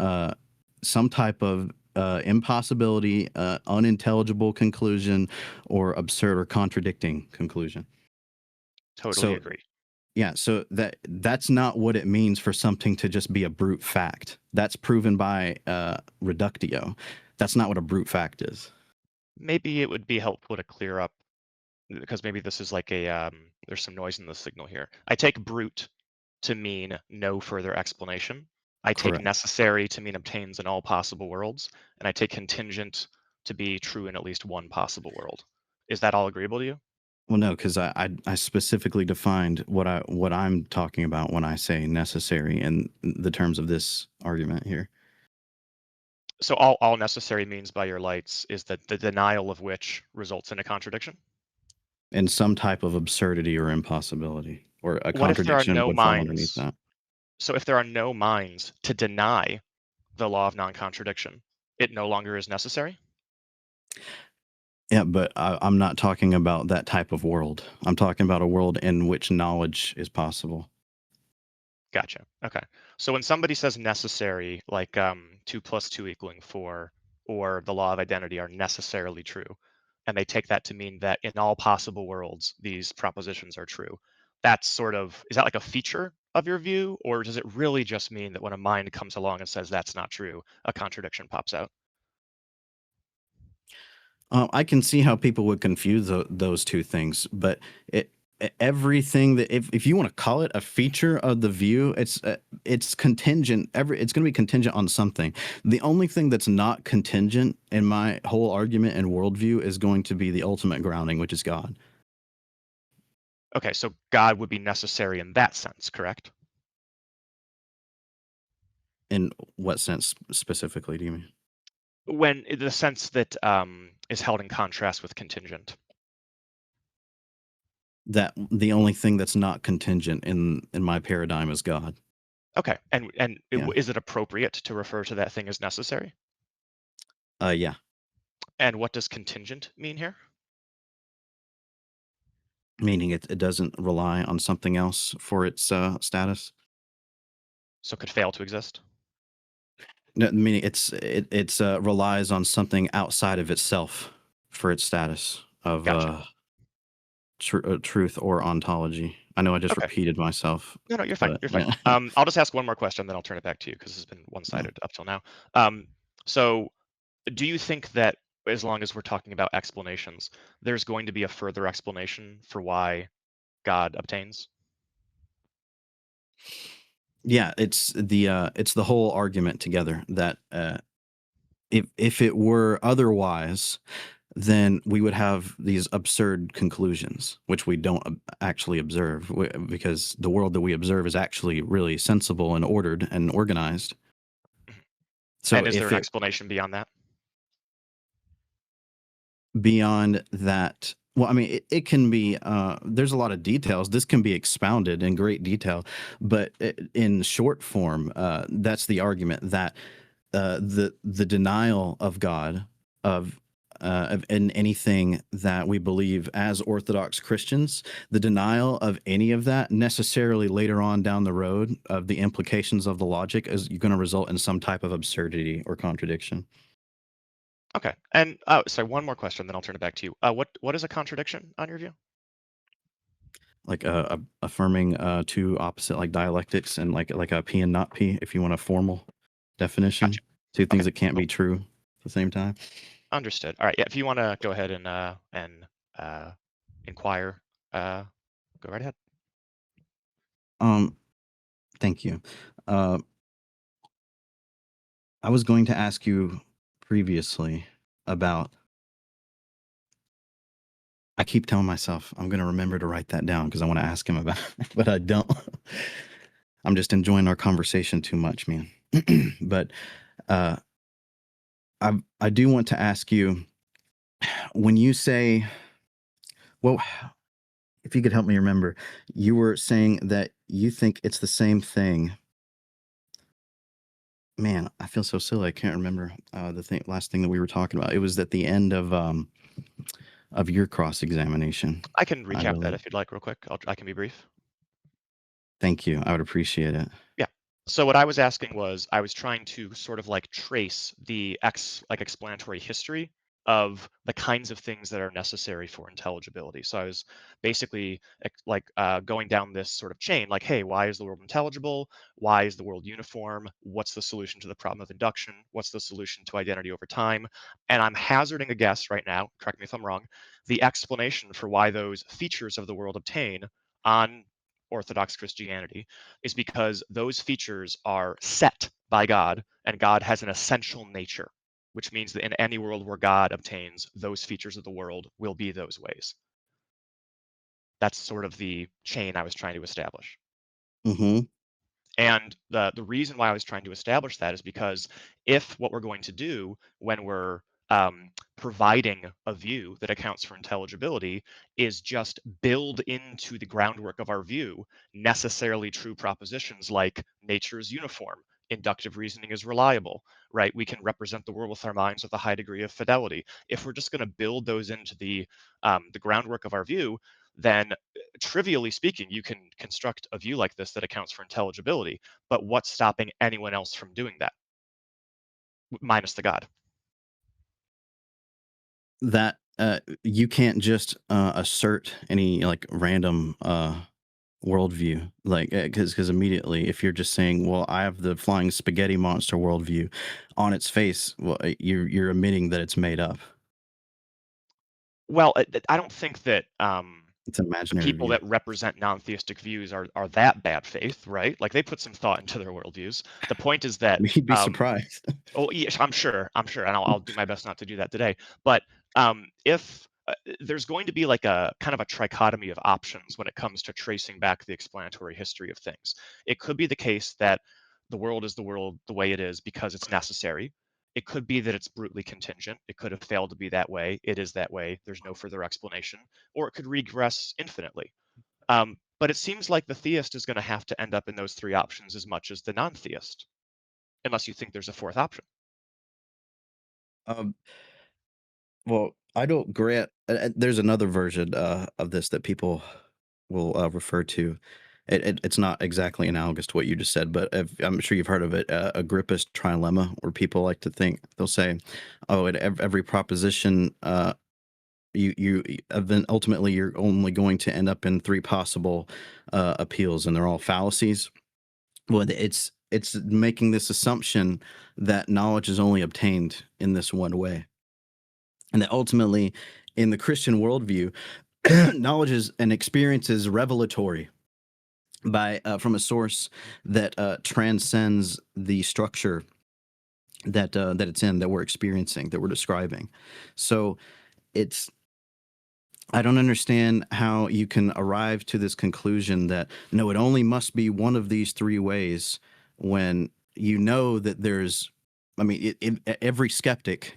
some type of impossibility, unintelligible conclusion, or absurd or contradicting conclusion. Totally So agree. yeah, so that's not what it means for something to just be a brute fact. That's proven by reductio. That's not what a brute fact is. Maybe it would be helpful to clear up because maybe this is like there's some noise in the signal here. I take brute to mean no further explanation. I take Correct. necessary to mean obtains in all possible worlds, and I take contingent to be true in at least one possible world. Is that all agreeable to you? Well, no, because I specifically defined what I'm talking about when I say necessary in the terms of this argument here. So all necessary means by your lights is that the denial of which results in a contradiction? And some type of absurdity or impossibility, or a What if there are contradiction no would fall underneath minds? that. So if there are no minds to deny the law of non-contradiction, it no longer is necessary? Yeah, but I'm not talking about that type of world. I'm talking about a world in which knowledge is possible. Gotcha. Okay. So when somebody says necessary, like 2 plus 2 equaling 4, or the law of identity are necessarily true, and they take that to mean that in all possible worlds, these propositions are true. That's sort of, is that like a feature of your view, or does it really just mean that when a mind comes along and says that's not true, a contradiction pops out? I can see how people would confuse those two things, but everything that, if you want to call it a feature of the view, it's contingent. It's going to be contingent on something. The only thing that's not contingent in my whole argument and worldview is going to be the ultimate grounding, which is God. Okay, so God would be necessary in that sense, correct? In what sense specifically do you mean? When in the sense that is held in contrast with contingent. That the only thing that's not contingent in my paradigm is God. Okay, and Yeah. is it appropriate to refer to that thing as necessary? Yeah. And what does contingent mean here? Meaning it doesn't rely on something else for its status. So could fail to exist? No, meaning it's relies on something outside of itself for its status of Gotcha. truth or ontology. I know I just Okay. repeated myself, No, you're fine. but You're fine. yeah. I'll just ask one more question, then I'll turn it back to you because this has been Yeah. one-sided up till now. So do you think that as long as we're talking about explanations, there's going to be a further explanation for why God obtains? Yeah, it's the whole argument together that if it were otherwise, then we would have these absurd conclusions, which we don't actually observe, because the world that we observe is actually really sensible and ordered and organized. Mhm. So And is there if an it, explanation beyond that? beyond that, well, I mean, it can be, there's a lot of details. This can be expounded in great detail, but in short form, that's the argument that the denial of God, of in anything that we believe as Orthodox Christians, the denial of any of that necessarily later on down the road of the implications of the logic is going to result in some type of absurdity or contradiction. Okay. And sorry, one more question, then I'll turn it back to you. What is a contradiction on your view? Like affirming two opposite like dialectics and like a P and not P, if you want a formal definition. Gotcha. Two things Okay. that can't Cool. be true at the same time. Understood. All right. Yeah. If you want to go ahead and inquire, go right ahead. Thank you. I was going to ask you previously about. I keep telling myself I'm going to remember to write that down because I want to ask him about it, but I don't. I'm just enjoying our conversation too much, man. But uh, I do want to ask you, when you say, well, if you could help me remember, you were saying that you think it's the same thing. Man, I feel so silly. I can't remember the last thing that we were talking about. It was at the end of your cross examination. I can I recap that believe. if you'd like, real quick. I can be brief. Thank you. I would appreciate it. Yeah. So what I was asking was, I was trying to sort of like trace the explanatory history of the kinds of things that are necessary for intelligibility. So I was basically going down this sort of chain, like, hey, why is the world intelligible? Why is the world uniform? What's the solution to the problem of induction? What's the solution to identity over time? And I'm hazarding a guess right now, correct me if I'm wrong, the explanation for why those features of the world obtain on Orthodox Christianity is because those features are set by God, and God has an essential nature, which means that in any world where God obtains, those features of the world will be those ways. That's sort of the chain I was trying to establish. Mm-hmm. And the reason why I was trying to establish that is because if what we're going to do when we're providing a view that accounts for intelligibility is just build into the groundwork of our view necessarily true propositions like nature is uniform, inductive reasoning is reliable, right? We can represent the world with our minds with a high degree of fidelity. If we're just going to build those into the groundwork of our view, then trivially speaking, you can construct a view like this that accounts for intelligibility. But what's stopping anyone else from doing that, minus the God? That you can't just assert any like random worldview, like because immediately if you're just saying, well, I have the flying spaghetti monster worldview, on its face, well, you're admitting that it's made up. Well, I don't think that It's the imaginary people view. that represent non-theistic views are that bad faith, right? Like they put some thought into their worldviews. The point is that You'd be surprised. oh, yes, I'm sure, and I'll do my best not to do that today. But if there's going to be like a kind of a trichotomy of options when it comes to tracing back the explanatory history of things. It could be the case that the world is the world the way it is because it's necessary. It could be that it's brutally contingent. It could have failed to be that way. It is that way. There's no further explanation. Or it could regress infinitely. But it seems like the theist is going to have to end up in those three options as much as the non-theist, unless you think there's a fourth option. Um, well, I don't grant. There's another version of this that people will refer to. It's not exactly analogous to what you just said, but I'm sure you've heard of it, Agrippa's trilemma, where people like to think they'll say, "Oh, at every proposition, then ultimately you're only going to end up in three possible appeals, and they're all fallacies." Well, it's making this assumption that knowledge is only obtained in this one way, and that ultimately, in the Christian worldview, knowledge is and experience is revelatory by from a source that transcends the structure that it's in, that we're experiencing, that we're describing. So it's I don't understand how you can arrive to this conclusion that no, it only must be one of these three ways when you know that there's I mean, every skeptic,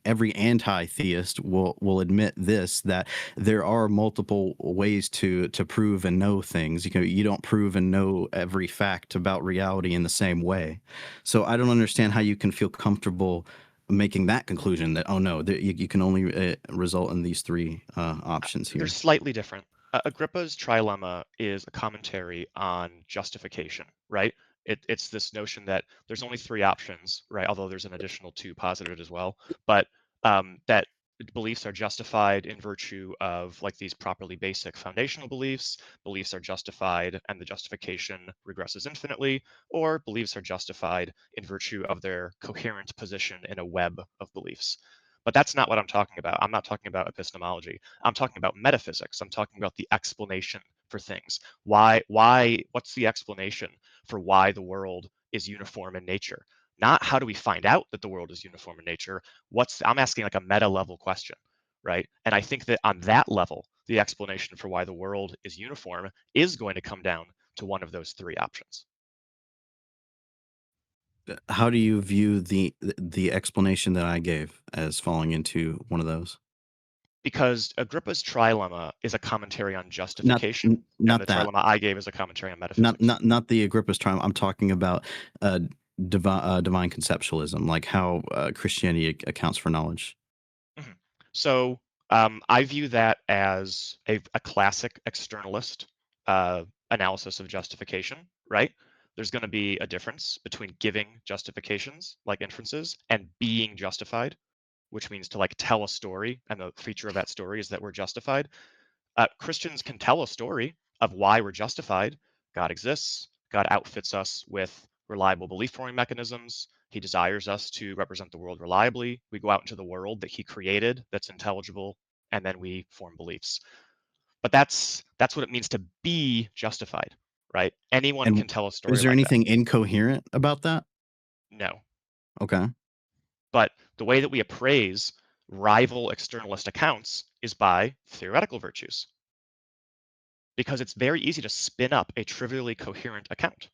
every anti-theist will admit this, that there are multiple ways to prove and know things. You don't prove and know every fact about reality in the same way. So I don't understand how you can feel comfortable making that conclusion that, oh no, you can only result in these three options They're here. slightly different. Agrippa's trilemma is a commentary on justification, right? It's this notion that there's only three options, right? Although there's an additional two posited as well, but that beliefs are justified in virtue of like these properly basic foundational beliefs. Beliefs are justified and the justification regresses infinitely, or beliefs are justified in virtue of their coherent position in a web of beliefs. But that's not what I'm talking about. I'm not talking about epistemology. I'm talking about metaphysics. I'm talking about the explanation for things. What's the explanation for why the world is uniform in nature? Not how do we find out that the world is uniform in nature? I'm asking like a meta level question, right? And I think that on that level, the explanation for why the world is uniform is going to come down to one of those three options. How do you view the explanation that I gave as falling into one of those? Because Agrippa's trilemma is a commentary on Not justification, and not the that. trilemma I gave is a commentary on Not metaphysics. not not the Agrippa's triumph. I'm talking about divine conceptualism, like how Christianity accounts for knowledge. Mhm. So I view that as a classic externalist analysis of justification, right? There's going to be a difference between giving justifications, like inferences, and being justified, which means to like tell a story, and the feature of that story is that we're justified. Christians can tell a story of why we're justified. God exists. God outfits us with reliable belief forming mechanisms. He desires us to represent the world reliably. We go out into the world that he created that's intelligible, and then we form beliefs. But that's what it means to be justified, right? Anyone And can tell a story is there like that. anything incoherent about that? No. Okay. But the way that we appraise rival externalist accounts is by theoretical virtues, because it's very easy to spin up a trivially coherent account.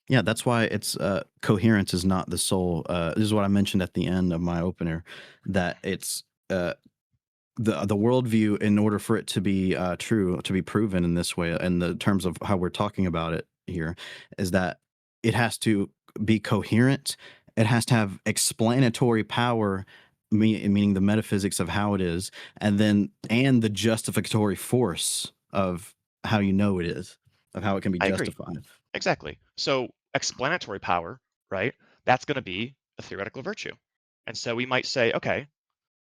Yeah, that's why it's coherence is not the sole. This is what I mentioned at the end of my opener, that it's the worldview, in order for it to be true, to be proven in this way, in the terms of how we're talking about it here, is that it has to be coherent. It has to have explanatory power, meaning the metaphysics of how it is, and the justificatory force of how you know it is, of how it can be I agree. justified. Exactly. So explanatory power, right? That's going to be a theoretical virtue. And so we might say, okay,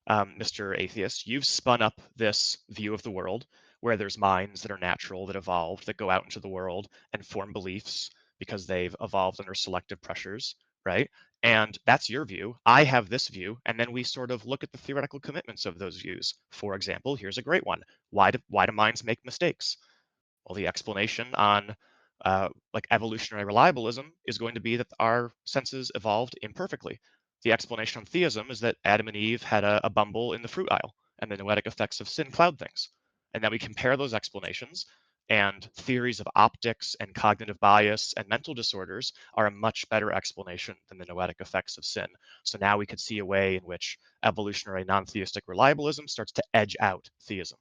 Mr. Atheist, you've spun up this view of the world where there's minds that are natural, that evolved, that go out into the world and form beliefs because they've evolved under selective pressures, right? And that's your view. I have this view. And then we sort of look at the theoretical commitments of those views. For example, here's a great one. Why do minds make mistakes? Well, the explanation on like evolutionary reliabilism is going to be that our senses evolved imperfectly. The explanation on theism is that Adam and Eve had a bumble in the fruit aisle, and the noetic effects of sin cloud things. And then we compare those explanations, and theories of optics and cognitive bias and mental disorders are a much better explanation than the noetic effects of sin. So now we could see a way in which evolutionary non-theistic reliabilism starts to edge out theism.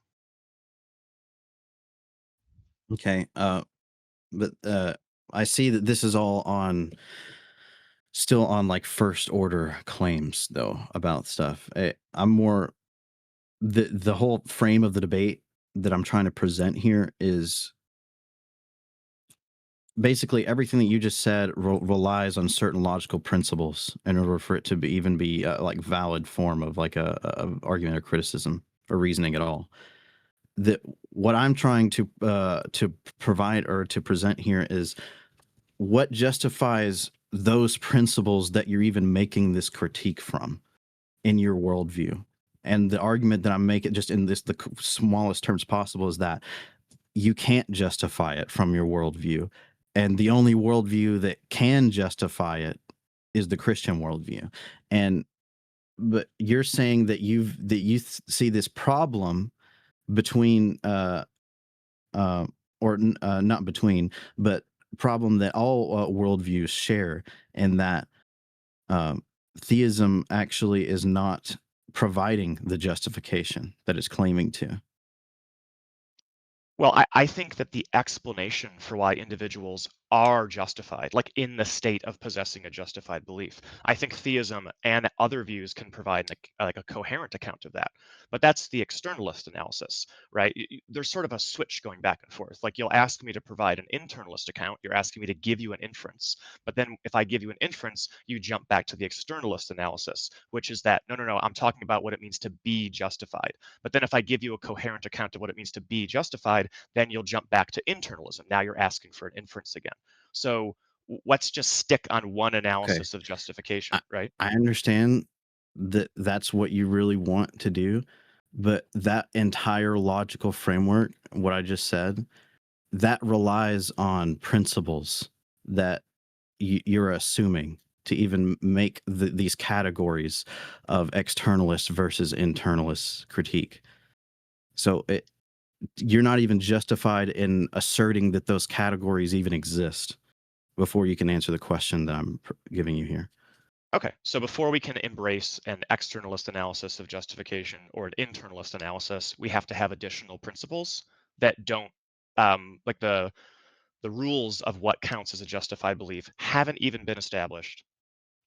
Okay. But I see that this is all still on like first order claims though about stuff. I'm more the whole frame of the debate that I'm trying to present here is basically everything that you just said relies on certain logical principles in order for it to even be like valid form of like a argument or criticism or reasoning at all. That what I'm trying to provide or to present here is what justifies those principles that you're even making this critique from in your worldview. And the argument that I'm making, just in the smallest terms possible, is that you can't justify it from your worldview. And the only worldview that can justify it is the Christian worldview. But you're saying that you see this problem between not between, but problem that all worldviews share, in that theism actually is not providing the justification that it's claiming to. Well, I think that the explanation for why individuals are justified, like in the state of possessing a justified belief, I think theism and other views can provide like a coherent account of that. But that's the externalist analysis, right? There's sort of a switch going back and forth. Like you'll ask me to provide an internalist account, you're asking me to give you an inference. But then if I give you an inference, you jump back to the externalist analysis, which is that, no, I'm talking about what it means to be justified. But then if I give you a coherent account of what it means to be justified, then you'll jump back to internalism. Now you're asking for an inference again. So let's just stick on one analysis of justification, right? I understand that that's what you really want to do, but that entire logical framework, what I just said, that relies on principles that you're assuming to even make these categories of externalist versus internalist critique. So you're not even justified in asserting that those categories even exist before you can answer the question that I'm giving you here. Okay, so before we can embrace an externalist analysis of justification or an internalist analysis, we have to have additional principles that don't, like the rules of what counts as a justified belief haven't even been established.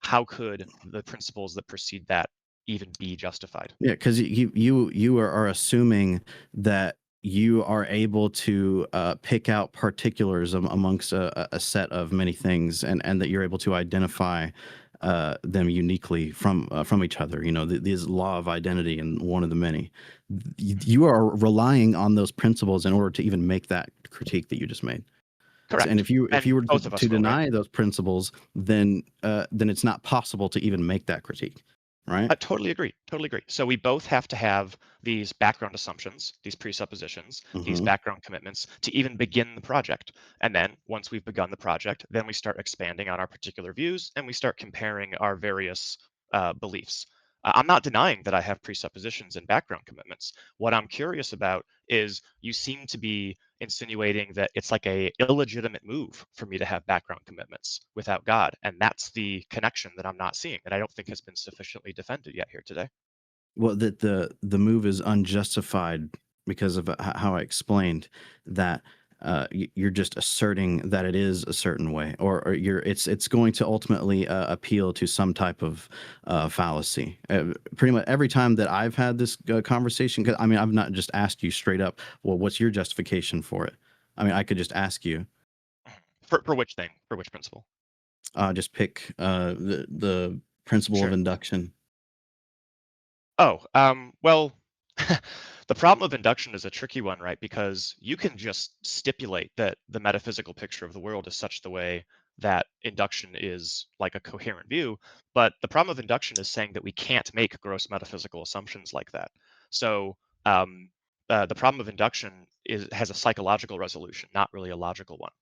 How could the principles that precede that even be justified? Yeah, because you are assuming that you are able to pick out particulars amongst a set of many things, and that you're able to identify them uniquely from each other. You know, this law of identity and one of the many. You are relying on those principles in order to even make that critique that you just made. Correct. And if you were both of us to will, right? deny those principles, then it's not possible to even make that critique, right? I totally agree. Totally agree. So we both have to have these background assumptions, these presuppositions, these background commitments to even begin the project. And then once we've begun the project, then we start expanding on our particular views and we start comparing our various beliefs. I'm not denying that I have presuppositions and background commitments. What I'm curious about is you seem to be insinuating that it's like a illegitimate move for me to have background commitments without God. And that's the connection that I'm not seeing, that I don't think has been sufficiently defended yet here today. Well, that the move is unjustified because of how I explained that you're just asserting that it is a certain way, or it's going to ultimately appeal to some type of fallacy. Pretty much every time that I've had this conversation, 'cause, I mean, I've not just asked you straight up, well, what's your justification for it? I mean, I could just ask you. For which thing? For which principle? Just pick the principle of Sure. induction. Oh, well, the problem of induction is a tricky one, right? Because you can just stipulate that the metaphysical picture of the world is such the way that induction is like a coherent view. But the problem of induction is saying that we can't make gross metaphysical assumptions like that. So um, the problem of induction has a psychological resolution, not really a logical one.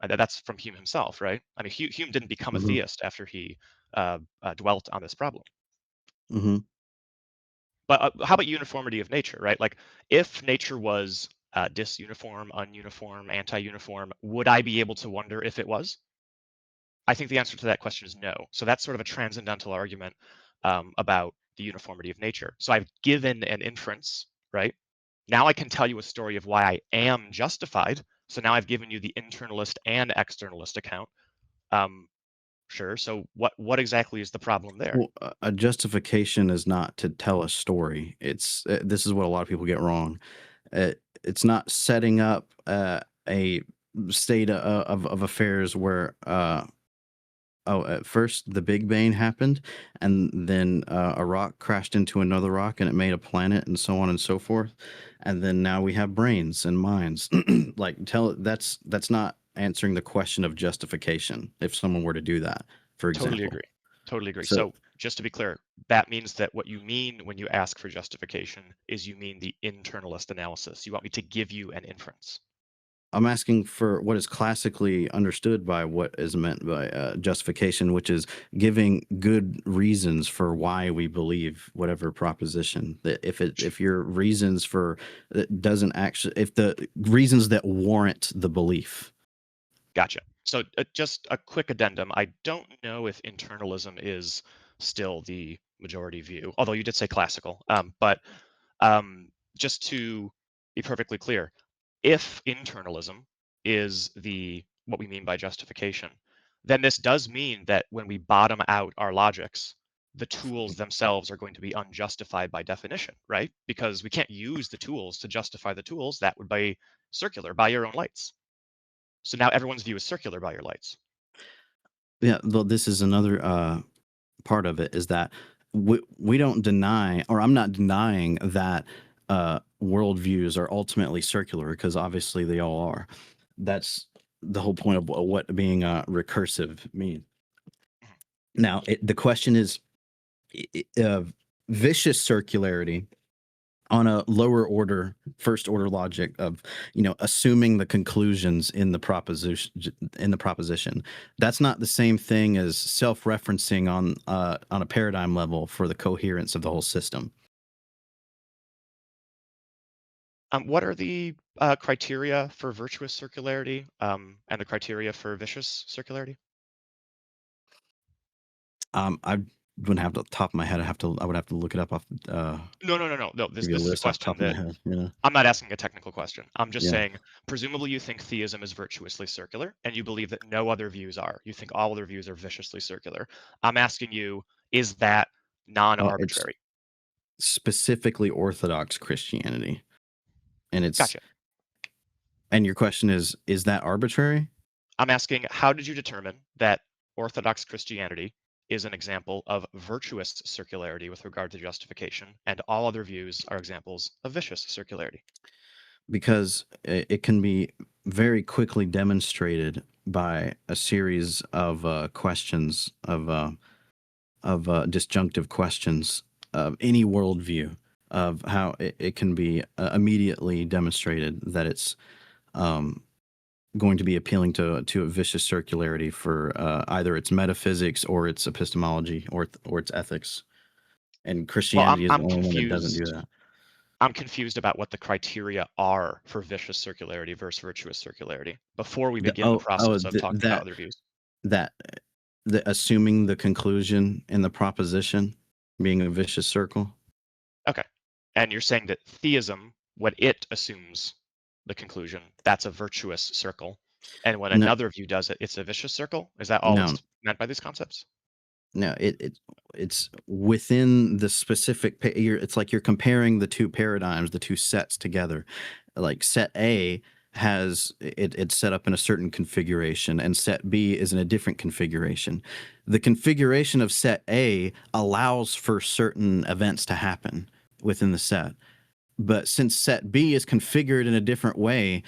And that's from Hume himself, right? I mean, Hume didn't become a Mm-hmm. theist after he dwelt on this problem. Mm-hmm. But how about uniformity of nature, right? Like if nature was disuniform, ununiform, anti-uniform, would I be able to wonder if it was? I think the answer to that question is no. So that's sort of a transcendental argument about the uniformity of nature. So I've given an inference, right? Now I can tell you a story of why I am justified. So now I've given you the internalist and externalist account. Um, sure. So what exactly is the problem there? Well, a justification is not to tell a story. It's this is what a lot of people get wrong. It's not setting up a state of affairs where at first the Big Bang happened, and then a rock crashed into another rock, and it made a planet, and so on and so forth. And then now we have brains and minds. Like that's not answering the question of justification. If someone were to do that, for Totally example. agree. Totally agree. So So just to be clear, that means that what you mean when you ask for justification is you mean the internalist analysis. You want me to give you an inference. I'm asking for what is classically understood by what is meant by justification, which is giving good reasons for why we believe whatever proposition. That if your reasons for it doesn't actually, if the reasons that warrant the belief. Gotcha. So just a quick addendum. I don't know if internalism is still the majority view, although you did say classical. But just to be perfectly clear, if internalism is the what we mean by justification, then this does mean that when we bottom out our logics, the tools themselves are going to be unjustified by definition, right? Because we can't use the tools to justify the tools. That would be circular by your own lights. So now everyone's view is circular by your lights. Yeah, well, this is another part of it is that we don't deny, or I'm not denying that worldviews are ultimately circular because obviously they all are. That's the whole point of what being recursive means. Now, the question is vicious circularity on a lower order, first order logic of, assuming the conclusions in the proposition. That's not the same thing as self-referencing on a paradigm level for the coherence of the whole system. What are the criteria for virtuous circularity and the criteria for vicious circularity? I wouldn't have to top of my head. I would have to look it up off. No. Give This you a this is a list off the question top of my that head. Yeah, I'm not asking a technical question. I'm just yeah. saying, presumably you think theism is virtuously circular, and you believe that no other views are. You think all other views are viciously circular. I'm asking you, is that It's non-arbitrary? specifically Orthodox Christianity, and Gotcha. your question is that arbitrary? I'm asking, how did you determine that Orthodox Christianity is an example of virtuous circularity with regard to justification, and all other views are examples of vicious circularity? Because it can be very quickly demonstrated by a series of questions of disjunctive questions of any worldview of how it can be immediately demonstrated that it's um, going to be appealing to a vicious circularity for either its metaphysics or its epistemology or its ethics. And Well, Christianity is the only one that doesn't do that. I'm confused about what the criteria are for vicious circularity versus virtuous circularity before we begin the process of talking about other views. That the assuming the conclusion in the proposition being a vicious circle. Okay. And you're saying that theism, when it assumes the conclusion, that's a virtuous circle. And when No, another view does it, it's a vicious circle. Is that all no, that's meant by these concepts? no. It's within the specific. It's like you're comparing the two paradigms, the two sets together. Like set A it's set up in a certain configuration, and set B is in a different configuration. The configuration of set A allows for certain events to happen within the set. But since set B is configured in a different way,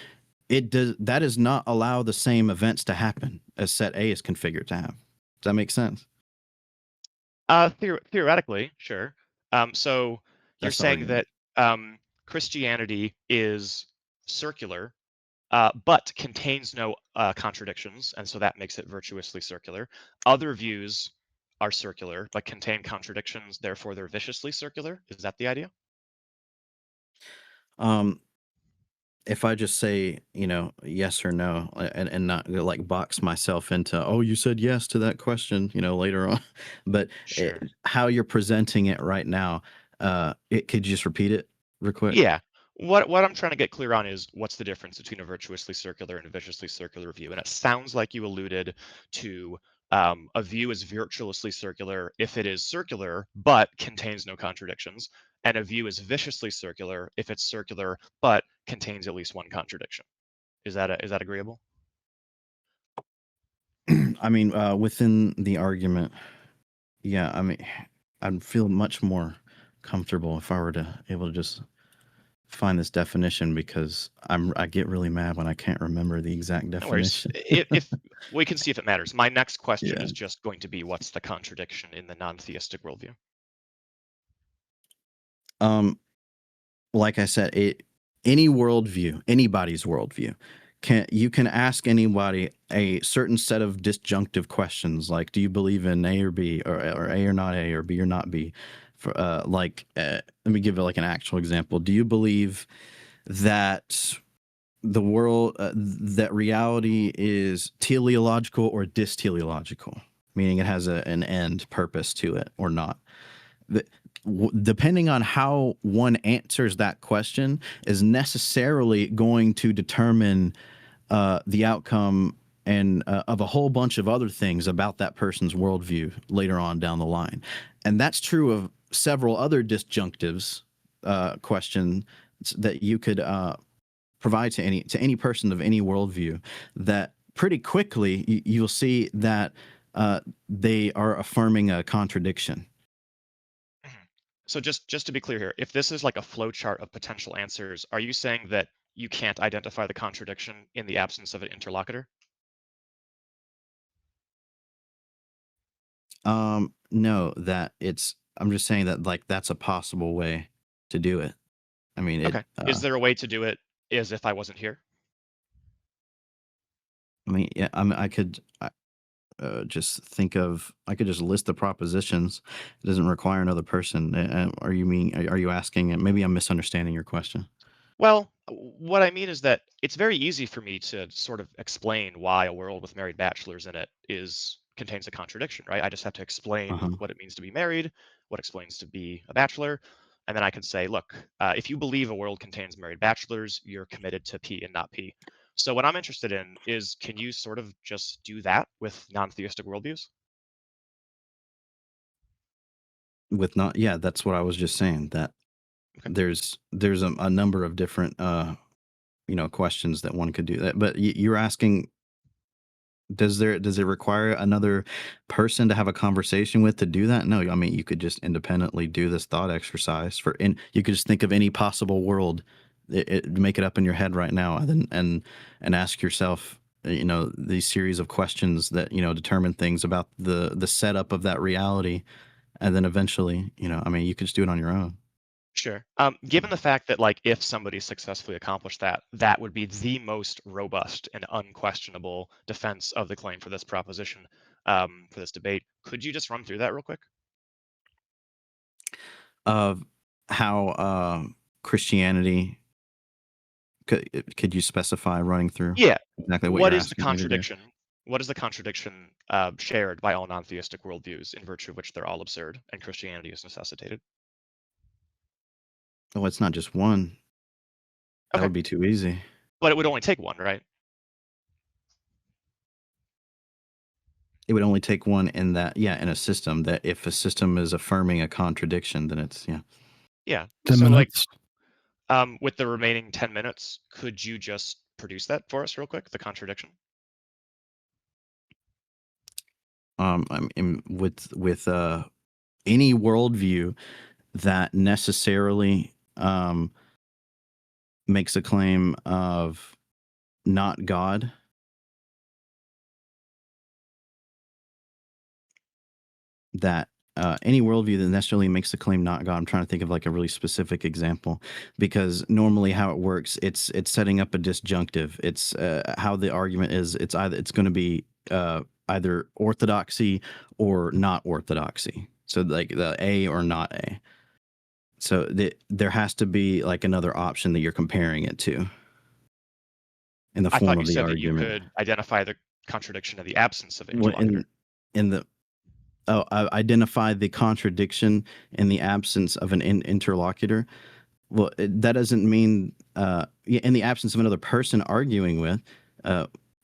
that does not allow the same events to happen as set A is configured to have. Does that make sense? Theoretically, sure. So you're That's the saying argument. that Christianity is circular, but contains no contradictions, and so that makes it virtuously circular. Other views are circular, but contain contradictions, therefore they're viciously circular. Is that the idea? Um, if I just say, yes or no, and not like box myself into, oh, you said yes to that question, later on, but Sure. how you're presenting it right now, could you just repeat it real quick? Yeah. What I'm trying to get clear on is what's the difference between a virtuously circular and a viciously circular view. And it sounds like you alluded to a view is virtuously circular if it is circular but contains no contradictions, and a view is viciously circular if it's circular but contains at least one contradiction. Is that agreeable? I mean, within the argument, yeah, I mean, I'd feel much more comfortable if I were to able to just find this definition because I get really mad when I can't remember the exact No worries. definition. If we can see if it matters. My next question Yeah. is just going to be what's the contradiction in the non-theistic worldview? Um, like I said, any worldview, anybody's worldview, you can ask anybody a certain set of disjunctive questions, like do you believe in A or B, or A or not A, or B or not B? For let me give it like an actual example. Do you believe that the world, that reality is teleological or disteleological, meaning it has an end purpose to it or not. Depending on how one answers that question is necessarily going to determine the outcome and of a whole bunch of other things about that person's worldview later on down the line. And that's true of several other disjunctives questions that you could provide to any person of any worldview, that pretty quickly you'll see that they are affirming a contradiction. So just to be clear here, if this is like a flow chart of potential answers, are you saying that you can't identify the contradiction in the absence of an interlocutor? No, that I'm just saying that like that's a possible way to do it. I mean, Okay. Is there a way to do it as if I wasn't here? yeah, I could just think of, I could just list the propositions. It doesn't require another person. Are you asking, and maybe I'm misunderstanding your question. Well, what I mean is that it's very easy for me to sort of explain why a world with married bachelors in it contains a contradiction, right? I just have to explain what it means to be married, what explains to be a bachelor, and then I can say, look, if you believe a world contains married bachelors, you're committed to P and not P. So what I'm interested in is, can you sort of just do that with non-theistic worldviews? With not, yeah, that's what I was just saying, that Okay. there's a number of different questions that one could do that. But you're asking, does it require another person to have a conversation with to do that? No, I mean, you could just independently do this thought exercise and you could just think of any possible world, make it up in your head right now, and ask yourself, these series of questions that determine things about the setup of that reality, and then eventually, I mean, you could just do it on your own. Sure. Given the fact that, like, if somebody successfully accomplished that, that would be the most robust and unquestionable defense of the claim for this proposition, for this debate, could you just run through that real quick? Of how Christianity, could you specify running through Yeah. exactly what What you're is the asking me to do? contradiction? What is the contradiction shared by all non-theistic worldviews, in virtue of which they're all absurd and Christianity is necessitated? Oh, it's not just one. That Okay, would be too easy. but it would only take one, right? It would only take one in that, yeah, in a system, that if a system is affirming a contradiction, then it's, yeah. Yeah. 10 So, like, minutes. with the remaining 10 minutes, could you just produce that for us real quick, the contradiction? With any worldview that necessarily makes a claim of not God, that any worldview that necessarily makes the claim not God. I'm trying to think of like a really specific example, because normally how it works, it's setting up a disjunctive. It's how the argument is. It's going to be either orthodoxy or not orthodoxy. So like the A or not A. So there has to be like another option that you're comparing it to in the I thought form you of the said that you argument. could identify the contradiction in the absence of Well, interlocutor. in the identify the contradiction in the absence of an interlocutor. Well, that doesn't mean in the absence of another person arguing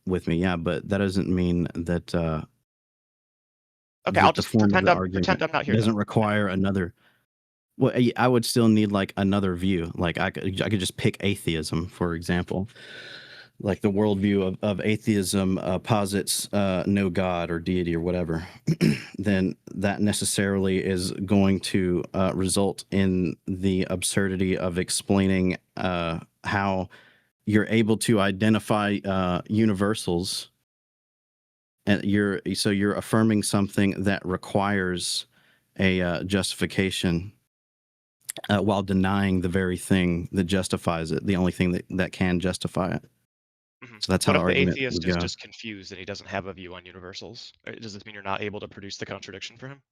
with me. Yeah, but that doesn't mean that Okay, I'll the just form of pretend the I'm argument not here then. doesn't require another. Well, I would still need like another view. Like I could just pick atheism, for example. Like the worldview of atheism posits no God or deity or whatever, then that necessarily is going to result in the absurdity of explaining how you're able to identify universals, and you're affirming something that requires a justification, while denying the very thing that justifies it, the only thing that can justify it. So that's how What the if the argument atheist would is go. just confused and he doesn't have a view on universals? Does this mean you're not able to produce the contradiction for him?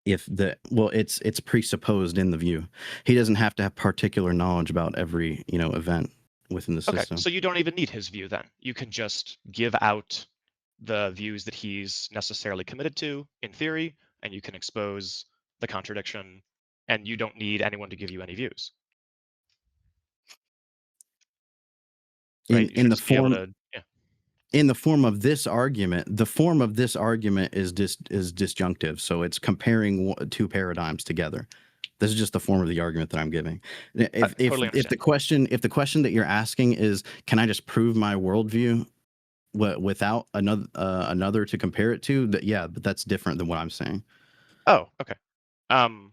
If it's presupposed in the view. He doesn't have to have particular knowledge about every event. within the Okay, system. so you don't even need his view then. You can just give out the views that he's necessarily committed to in theory, and you can expose the contradiction, and you don't need anyone to give you any views. Right? You In should the just be able form to, yeah. in the form of this argument, the form of this argument is disjunctive. So it's comparing two paradigms together. This is just the form of the argument that I'm giving. I totally If understand. the question that you're asking is, can I just prove my worldview without another to compare it to? That, yeah, but that's different than what I'm saying. Oh, okay. All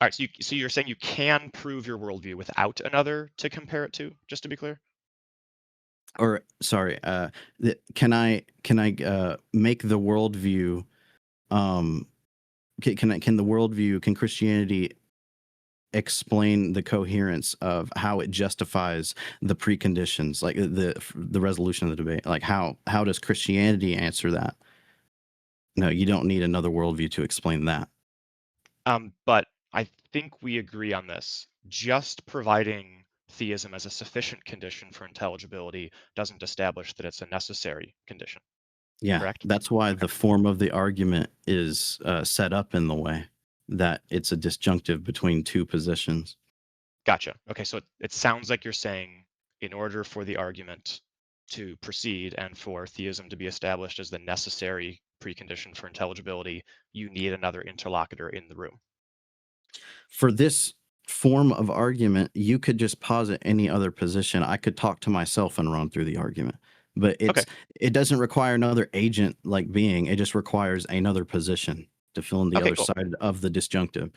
right, so you're saying you can prove your worldview without another to compare it to, just to be clear? Or sorry, can I make the worldview? Can Christianity explain the coherence of how it justifies the preconditions, like the resolution of the debate? Like how does Christianity answer that? No, you don't need another worldview to explain that. But I think we agree on this. Just providing theism as a sufficient condition for intelligibility doesn't establish that it's a necessary condition. Yeah, Correct? that's why Okay. the form of the argument is set up in the way that it's a disjunctive between two positions. Gotcha. Okay, so it sounds like you're saying in order for the argument to proceed and for theism to be established as the necessary precondition for intelligibility, you need another interlocutor in the room. For this form of argument, you could just posit any other position. I could talk to myself and run through the argument. But Okay. it doesn't require another agent like being. It just requires another position to fill in the Okay, other cool. side of the disjunctive.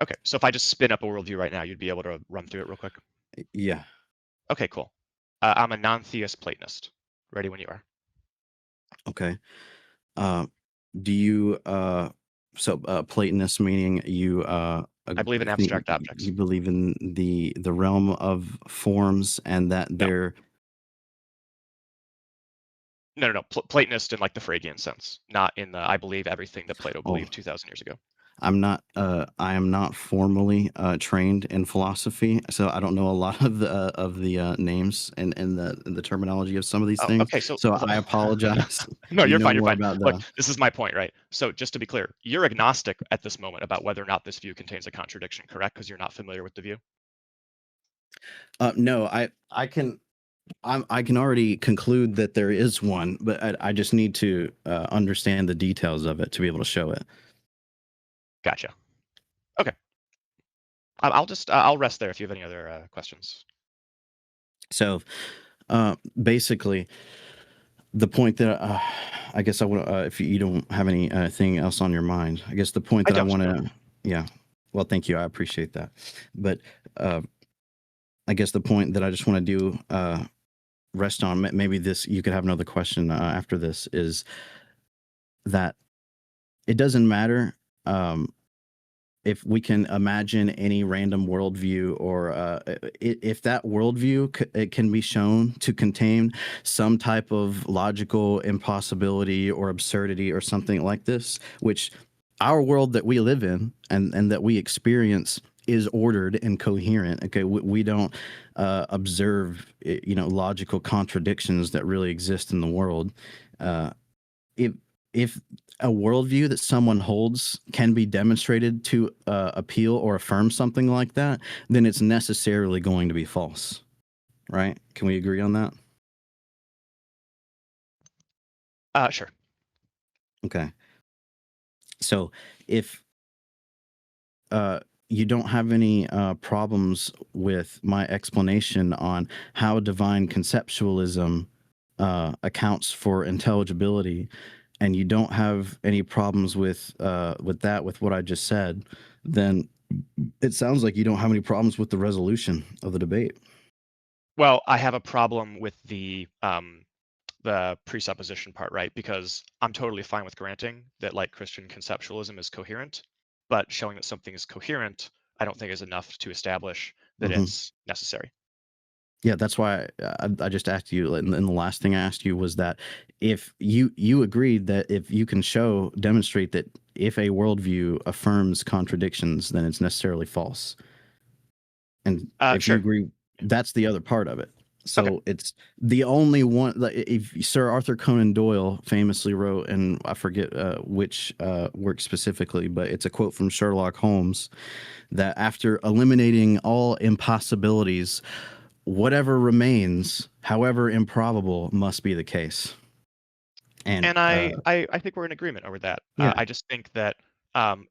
Okay, so if I just spin up a worldview right now, you'd be able to run through it real quick? Yeah. Okay, cool. I'm a non-theist Platonist. Ready when you are. Okay. Do you Platonist meaning you I believe in abstract objects. you believe in the realm of forms and that No, they're no. Platonist in like the Phrygian sense, not in the I believe everything that Plato oh, believed 2,000 years ago. I am not formally trained in philosophy, so I don't know a lot of the names and the terminology of some of these Oh, things. okay. So So I apologize. no, Do you you're know fine. You're more fine. about Look, the this is my point, right? So just to be clear, you're agnostic at this moment about whether or not this view contains a contradiction, correct? Because you're not familiar with the view. no, I can already conclude that there is one, but I just need to understand the details of it to be able to show it. Gotcha. Okay. I'll rest there if you have any other questions. So basically, the point that I guess I want if you don't have anything else on your mind, I guess the point I that I don't. want No. to, yeah, well, thank you, I appreciate that, but I guess the point that I just want to do rest on, maybe this you could have another question after this, is that it doesn't matter if we can imagine any random worldview, or if that worldview it can be shown to contain some type of logical impossibility or absurdity or something like this, which our world that we live in and that we experience is ordered and coherent. Okay, we don't observe logical contradictions that really exist in the world. If if a worldview that someone holds can be demonstrated to appeal or affirm something like that, then it's necessarily going to be false, right? Can we agree on that? Sure. Okay. So if you don't have any problems with my explanation on how divine conceptualism accounts for intelligibility, and you don't have any problems with what I just said, then it sounds like you don't have any problems with the resolution of the debate. Well, I have a problem with the presupposition part, right? Because I'm totally fine with granting that like Christian conceptualism is coherent, but showing that something is coherent, I don't think is enough to establish that Mm-hmm. it's necessary. Yeah, that's why I just asked you, and the last thing I asked you was that if you agreed that if you can demonstrate that if a worldview affirms contradictions, then it's necessarily false. And if you Sure. agree, that's the other part of it. So it's the only one. Like, if Sir Arthur Conan Doyle famously wrote, and I forget which work specifically, but it's a quote from Sherlock Holmes that after eliminating all impossibilities, whatever remains, however improbable, must be the case. And I think we're in agreement over that. Yeah. I just think that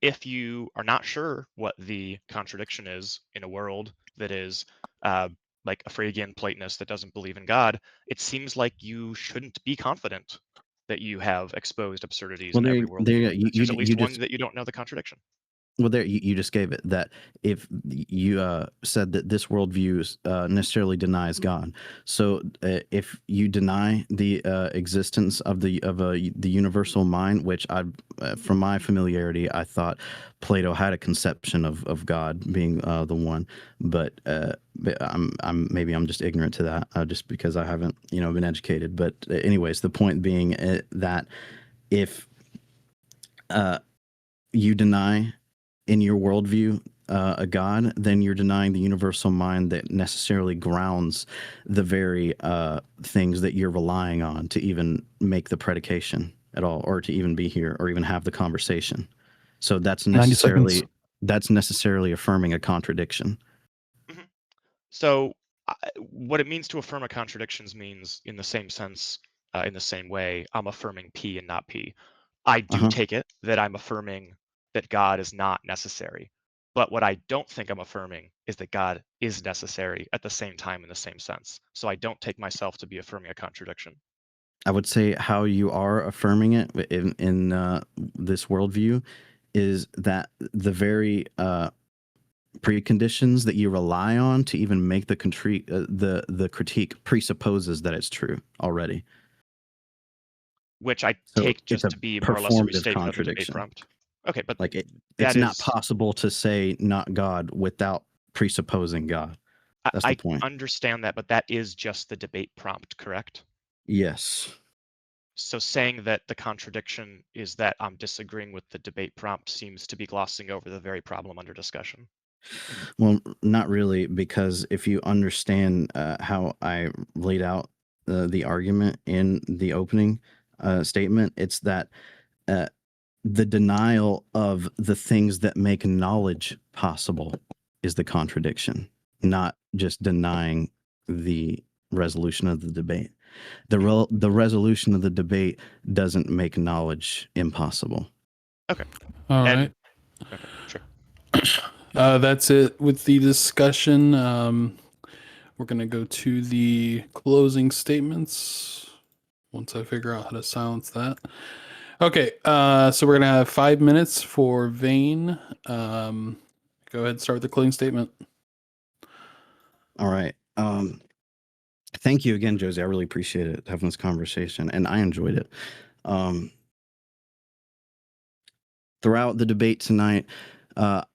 if you are not sure what the contradiction is in a world that is like a Freudian Platonist that doesn't believe in God, it seems like you shouldn't be confident that you have exposed absurdities Well, in every worldview. There's at least one just that you don't know the contradiction. Well, there you just gave it that if you said that this worldview necessarily denies God, so if you deny the existence of the universal mind, which I, from my familiarity, I thought Plato had a conception of God being the one, but maybe I'm just ignorant to that just because I haven't been educated. But anyways, the point being that if you deny in your worldview a God, then you're denying the universal mind that necessarily grounds the very things that you're relying on to even make the predication at all, or to even be here, or even have the conversation. So that's 90 seconds. necessarily affirming a contradiction. Mhm. So what it means to affirm a contradictions means in the same sense, in the same way, I'm affirming P and not P. I do take it that I'm affirming that God is not necessary. But what I don't think I'm affirming is that God is necessary at the same time in the same sense. So I don't take myself to be affirming a contradiction. I would say how you are affirming it in this worldview is that the very preconditions that you rely on to even make the critique presupposes that it's true already. Which I So take it's just a to be more or less a performative restatement of the debate contradiction. prompt. Okay, but Like it's that not is, possible to say not God without presupposing God. That's the I point. understand that, but that is just the debate prompt, correct? Yes. So saying that the contradiction is that I'm disagreeing with the debate prompt seems to be glossing over the very problem under discussion. Well, not really, because if you understand how I laid out the argument in the opening statement, it's that the denial of the things that make knowledge possible is the contradiction, not just denying the resolution of the debate. The resolution of the debate doesn't make knowledge impossible. Okay. All And right. okay, sure. That's it with the discussion. We're going to go to the closing statements once I figure out how to silence that. Okay, so we're going to have 5 minutes for Vane. Go ahead and start with the closing statement. All right. Thank you again, Josie. I really appreciate it having this conversation, and I enjoyed it. Throughout the debate tonight, I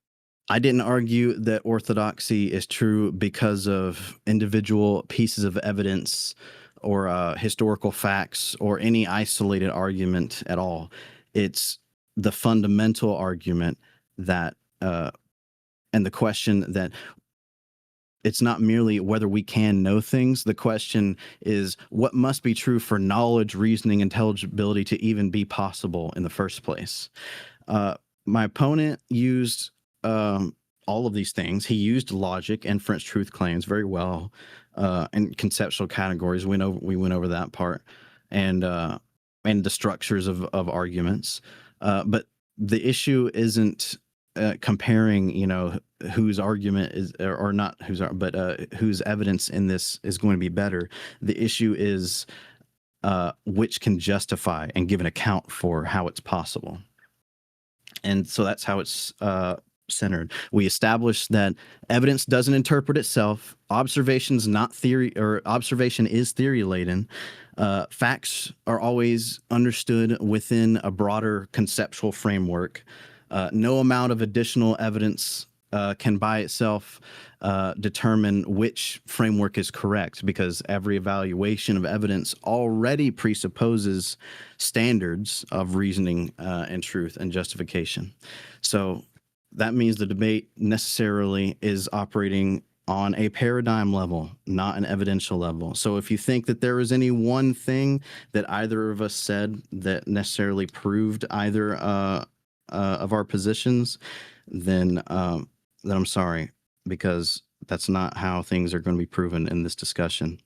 didn't argue that orthodoxy is true because of individual pieces of evidence or historical facts or any isolated argument at all. It's the fundamental argument that, and the question that it's not merely whether we can know things. The question is what must be true for knowledge, reasoning, intelligibility to even be possible in the first place. My opponent used all of these things. He used logic and French truth claims very well in conceptual categories. We went over that part, and the structures of arguments. But the issue isn't comparing, whose argument is or not whose, but whose evidence in this is going to be better. The issue is which can justify and give an account for how it's possible. And so that's how it's centered. We established that evidence doesn't interpret itself. Observation's not theory, or observation is theory laden. Facts are always understood within a broader conceptual framework. No amount of additional evidence can by itself determine which framework is correct, because every evaluation of evidence already presupposes standards of reasoning and truth and justification. So that means the debate necessarily is operating on a paradigm level, not an evidential level. So if you think that there is any one thing that either of us said that necessarily proved either of our positions, then I'm sorry, because that's not how things are going to be proven in this discussion.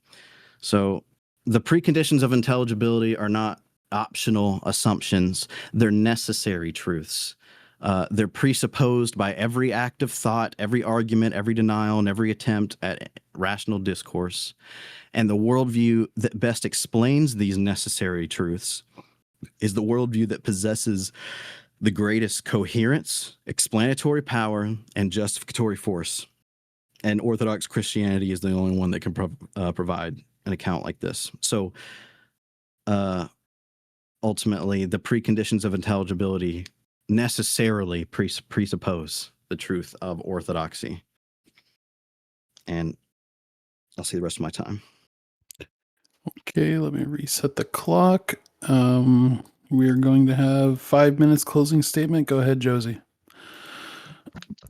So the preconditions of intelligibility are not optional assumptions. They're necessary truths. They're presupposed by every act of thought, every argument, every denial, and every attempt at rational discourse. And the worldview that best explains these necessary truths is the worldview that possesses the greatest coherence, explanatory power, and justificatory force. And Orthodox Christianity is the only one that can provide an account like this. So ultimately, the preconditions of intelligibility necessarily presuppose the truth of orthodoxy. And I'll see the rest of my time. Okay, let me reset the clock. We are going to have 5 minutes closing statement. Go ahead, Josie.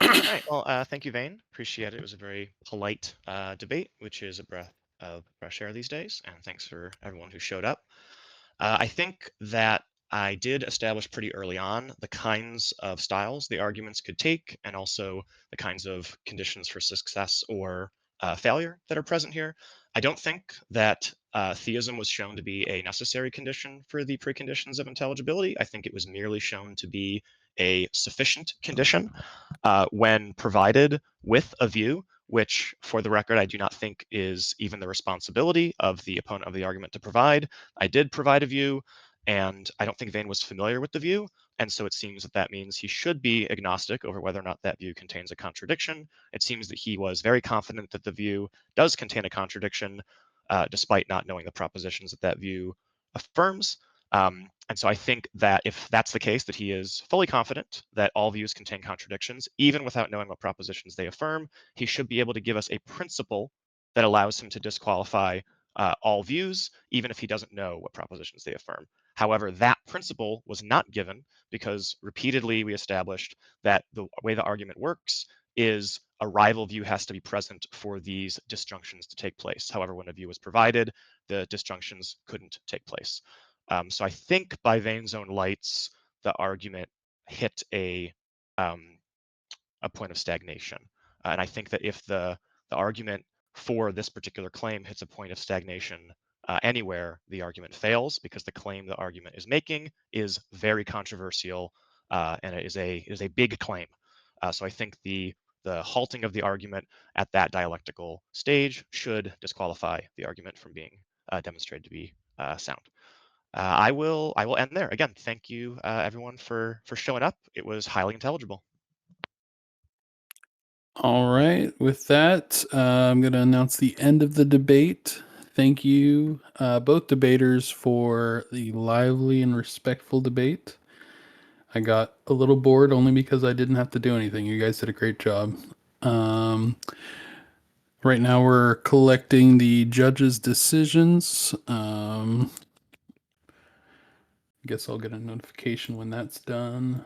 All right. Well, thank you, Vane. Appreciate it. It was a very polite debate, which is a breath of fresh air these days. And thanks for everyone who showed up. I think that I did establish pretty early on the kinds of styles the arguments could take, and also the kinds of conditions for success or failure that are present here. I don't think that theism was shown to be a necessary condition for the preconditions of intelligibility. I think it was merely shown to be a sufficient condition when provided with a view, which, for the record, I do not think is even the responsibility of the opponent of the argument to provide. I did provide a view, and I don't think Vane was familiar with the view, and so it seems that that means he should be agnostic over whether or not that view contains a contradiction. It seems that he was very confident that the view does contain a contradiction, despite not knowing the propositions that that view affirms. And so I think that if that's the case, that he is fully confident that all views contain contradictions, even without knowing what propositions they affirm, he should be able to give us a principle that allows him to disqualify all views, even if he doesn't know what propositions they affirm. However, that principle was not given because repeatedly we established that the way the argument works is a rival view has to be present for these disjunctions to take place. However, when a view was provided, the disjunctions couldn't take place. So I think by Vane's own lights, the argument hit a point of stagnation. And I think that if the argument for this particular claim hits a point of stagnation anywhere, the argument fails because the claim the argument is making is very controversial and it is a big claim. So I think the halting of the argument at that dialectical stage should disqualify the argument from being demonstrated to be sound. I will end there. Again, thank you everyone for showing up. It was highly intelligible. All right. With that, I'm going to announce the end of the debate. Thank you, both debaters, for the lively and respectful debate. I got a little bored only because I didn't have to do anything. You guys did a great job. Right now, we're collecting the judges' decisions. I guess I'll get a notification when that's done.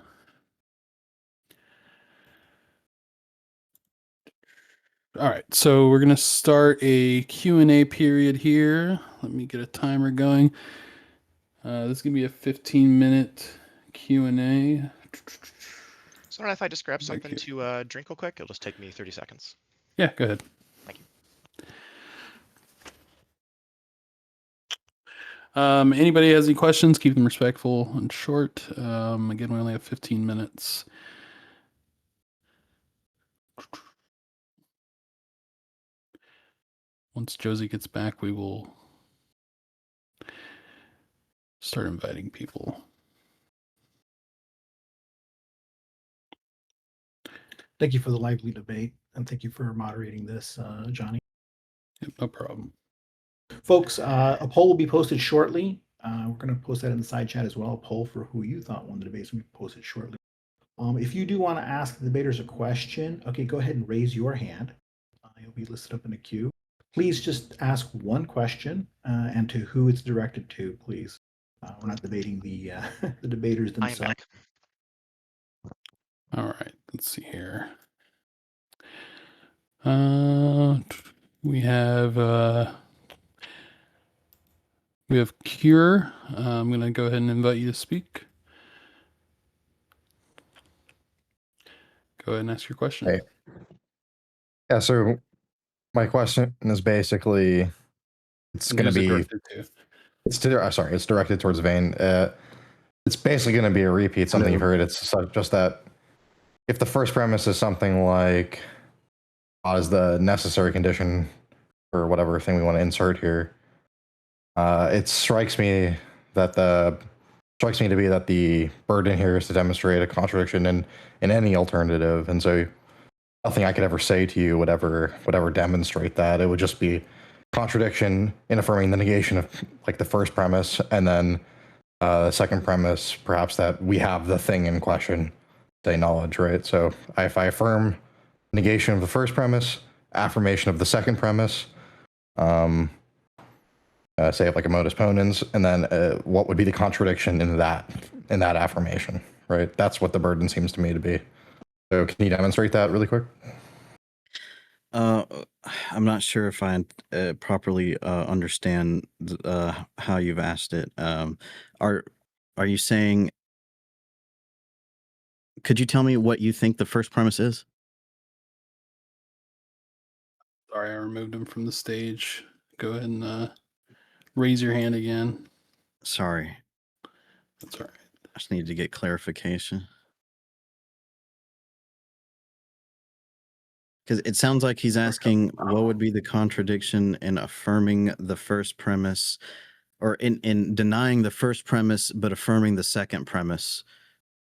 All right, so we're gonna start a Q&A period here. Let me get a timer going. This is gonna be a 15-minute Q&A. So if I just grab something to drink real quick, it'll just take me 30 seconds. Yeah, go ahead. Thank you. Anybody has any questions, keep them respectful and short. Again, we only have 15 minutes. Once Josie gets back, we will start inviting people. Thank you for the lively debate, and thank you for moderating this, Johnny. Yep, no problem. Folks, a poll will be posted shortly. We're going to post that in the side chat as well, a poll for who you thought won the debates will be posted shortly. If you do want to ask the debaters a question, okay, go ahead and raise your hand. You'll be listed up in a queue. Please just ask one question and to who it's directed to, please. We're not debating the the debaters themselves. I am back. All right, let's see here. We have Cure. I'm going to go ahead and invite you to speak. Go ahead and ask your question. Hey. Yeah, so my question is basically, it's And going to who's it be, directed to? it's directed towards Vane. It's basically going to be a repeat, something you've heard. It's just that if the first premise is something like is the necessary condition for whatever thing we want to insert here, it strikes me to be that the burden here is to demonstrate a contradiction in any alternative, and so nothing I could ever say to you would ever demonstrate that. It would just be contradiction in affirming the negation of like the first premise, and then the second premise, perhaps that we have the thing in question, say knowledge, right? So if I affirm negation of the first premise, affirmation of the second premise, say like a modus ponens, and then what would be the contradiction in that affirmation, right? That's what the burden seems to me to be. So can you demonstrate that really quick? I'm not sure if I properly understand how you've asked it. Are you saying? Could you tell me what you think the first premise is? Sorry, I removed him from the stage. Go ahead and raise your hand again. Sorry, That's all right. I just need to get clarification. Because it sounds like he's asking what would be the contradiction in affirming the first premise, or in denying the first premise but affirming the second premise.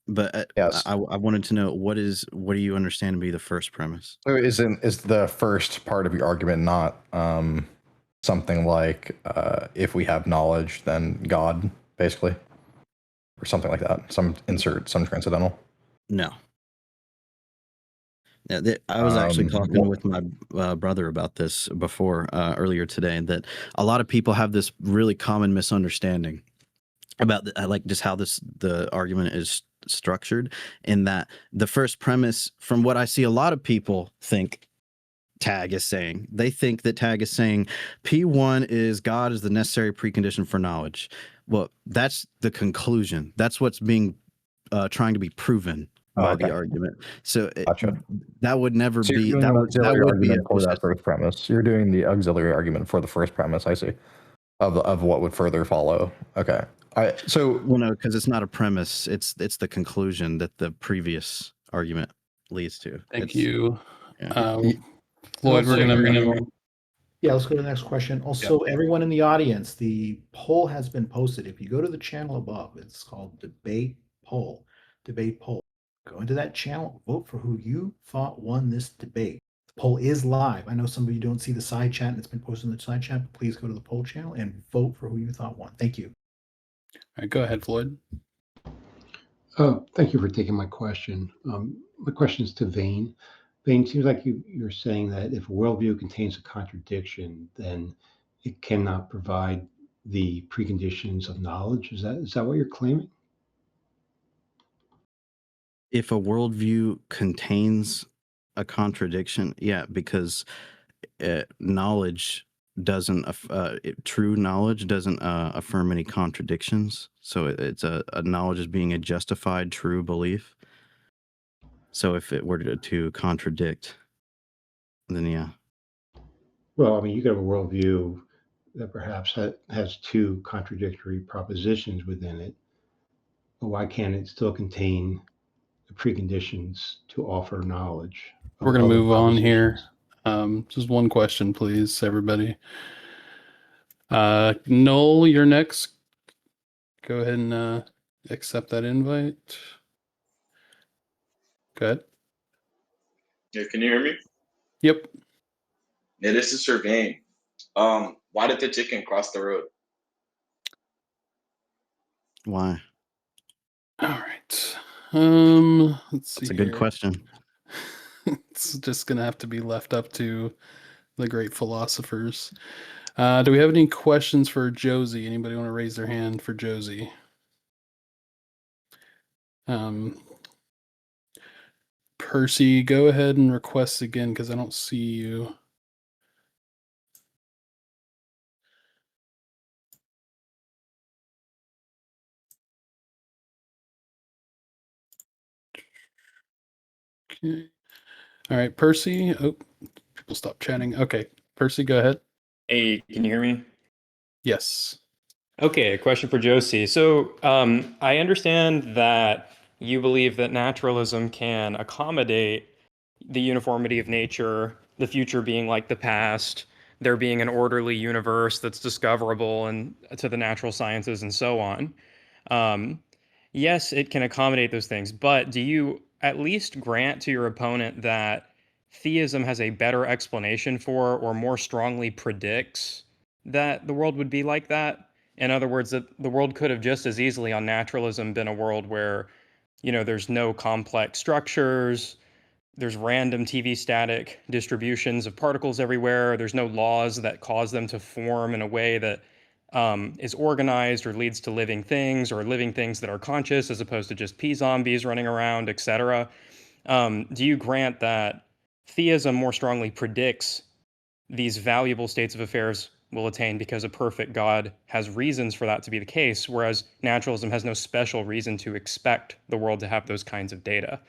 But Yes. I wanted to know what do you understand to be the first premise? So is the first part of your argument not something like if we have knowledge, then God, basically, or something like that? Some transcendental. No. Yeah, I was actually talking with my brother about this before earlier today, that a lot of people have this really common misunderstanding about like just how the argument is structured, in that the first premise, from what I see, a lot of people think Tag is saying. They think that Tag is saying P1 is God is the necessary precondition for knowledge. Well, that's the conclusion. That's what's being trying to be proven by the argument. So Gotcha. that would never So be you're doing an auxiliary would be argument for that first premise. You're doing the auxiliary argument for the first premise, I see, of what would further follow. Okay. Well, no, because it's not a premise. It's the conclusion that the previous argument leads to. Thank you. Yeah. Floyd, we're going to move. Yeah, let's go to the next question. Also, everyone in the audience, the poll has been posted. If you go to the channel above, it's called Debate Poll. Debate Poll. Go into that channel, vote for who you thought won this debate. The poll is live. I know some of you don't see the side chat and it's been posted in the side chat, but please go to the poll channel and vote for who you thought won. Thank you. All right, go ahead, Floyd. Thank you for taking my question. My question is to Vane. Vane, seems like you're saying that if a worldview contains a contradiction, then it cannot provide the preconditions of knowledge. Is that what you're claiming? If a worldview contains a contradiction, yeah, because knowledge doesn't true knowledge doesn't affirm any contradictions. So it's a knowledge as being a justified true belief. So if it were to contradict, then yeah. Well, I mean, you could have a worldview that perhaps has two contradictory propositions within it, but why can't it still contain the preconditions to offer knowledge? We're going to move on here. Just one question, please, everybody. Noel, you're next. Go ahead and accept that invite. Go ahead. Yeah, can you hear me? Yep. Yeah, this is Surveying. Why did the chicken cross the road? Why? All right. Let's see. That's a good question. It's just gonna have to be left up to the great philosophers. Do we have any questions for Josie? Anybody want to raise their hand for Josie? Percy, go ahead and request again because I don't see you. Okay. All right, Percy. Oh, people stop chatting. Okay, Percy, go ahead. Hey, can you hear me? Yes. Okay, a question for Josie. So, I understand that you believe that naturalism can accommodate the uniformity of nature, the future being like the past, there being an orderly universe that's discoverable and to the natural sciences and so on. Um, yes, it can accommodate those things, but do you at least grant to your opponent that theism has a better explanation for or more strongly predicts that the world would be like that? In other words, that the world could have just as easily on naturalism been a world where, there's no complex structures, there's random TV static distributions of particles everywhere. There's no laws that cause them to form in a way that is organized or leads to living things or living things that are conscious as opposed to just pea zombies running around, etc. Do you grant that theism more strongly predicts these valuable states of affairs will attain because a perfect God has reasons for that to be the case, whereas naturalism has no special reason to expect the world to have those kinds of data?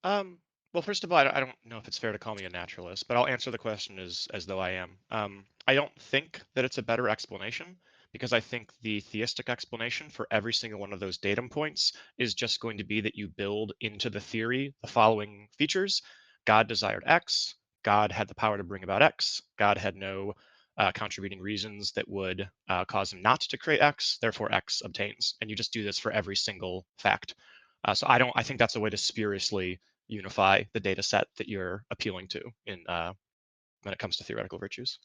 Well, first of all, I don't know if it's fair to call me a naturalist, but I'll answer the question as though I am. I don't think that it's a better explanation because I think the theistic explanation for every single one of those datum points is just going to be that you build into the theory the following features. God desired X, God had the power to bring about X, God had no contributing reasons that would cause him not to create X, therefore X obtains. And you just do this for every single fact. So I think that's a way to spuriously unify the data set that you're appealing to in when it comes to theoretical virtues.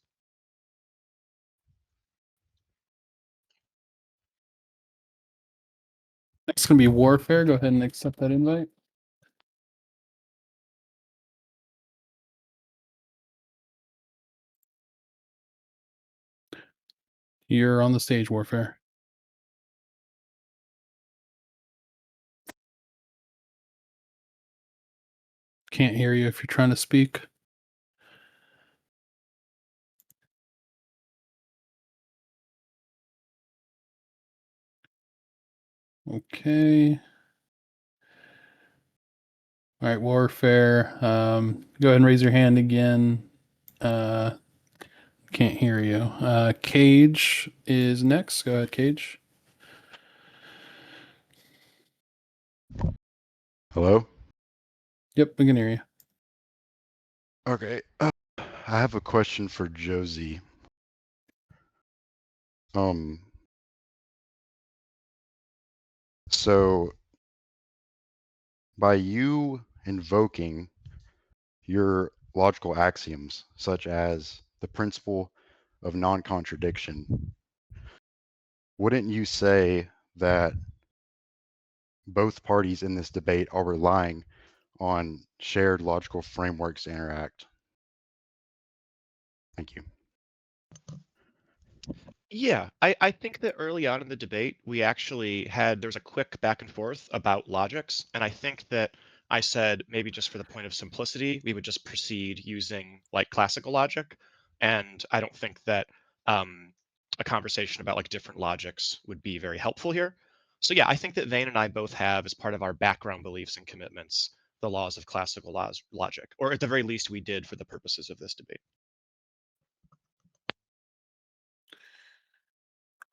Next going to be Warfare. Go ahead and accept that invite. You're on the stage, Warfare. Can't hear you if you're trying to speak. Okay. All right, Warfare. Go ahead and raise your hand again. Can't hear you. Cage is next. Go ahead, Cage. Hello? Yep, we can hear you. Okay. I have a question for Josie. So by you invoking your logical axioms, such as the principle of non-contradiction, wouldn't you say that both parties in this debate are relying on shared logical frameworks to interact? Thank you. Yeah, I think that early on in the debate, we actually there was a quick back and forth about logics. And I think that I said maybe just for the point of simplicity, we would just proceed using like classical logic. And I don't think that a conversation about like different logics would be very helpful here. So yeah, I think that Vane and I both have as part of our background beliefs and commitments, the laws of classical logic, or at the very least we did for the purposes of this debate.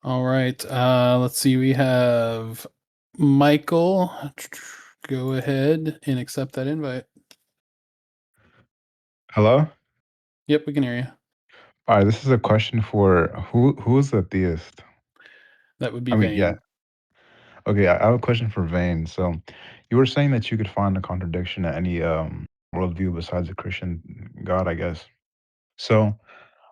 All right. Let's see. We have Michael. Go ahead and accept that invite. Hello? Yep, we can hear you. All right, this is a question for who's a theist? That would be I mean, Vane. yeah. Okay, I have a question for Vane. So you were saying that you could find a contradiction in any worldview besides a Christian God, I guess. So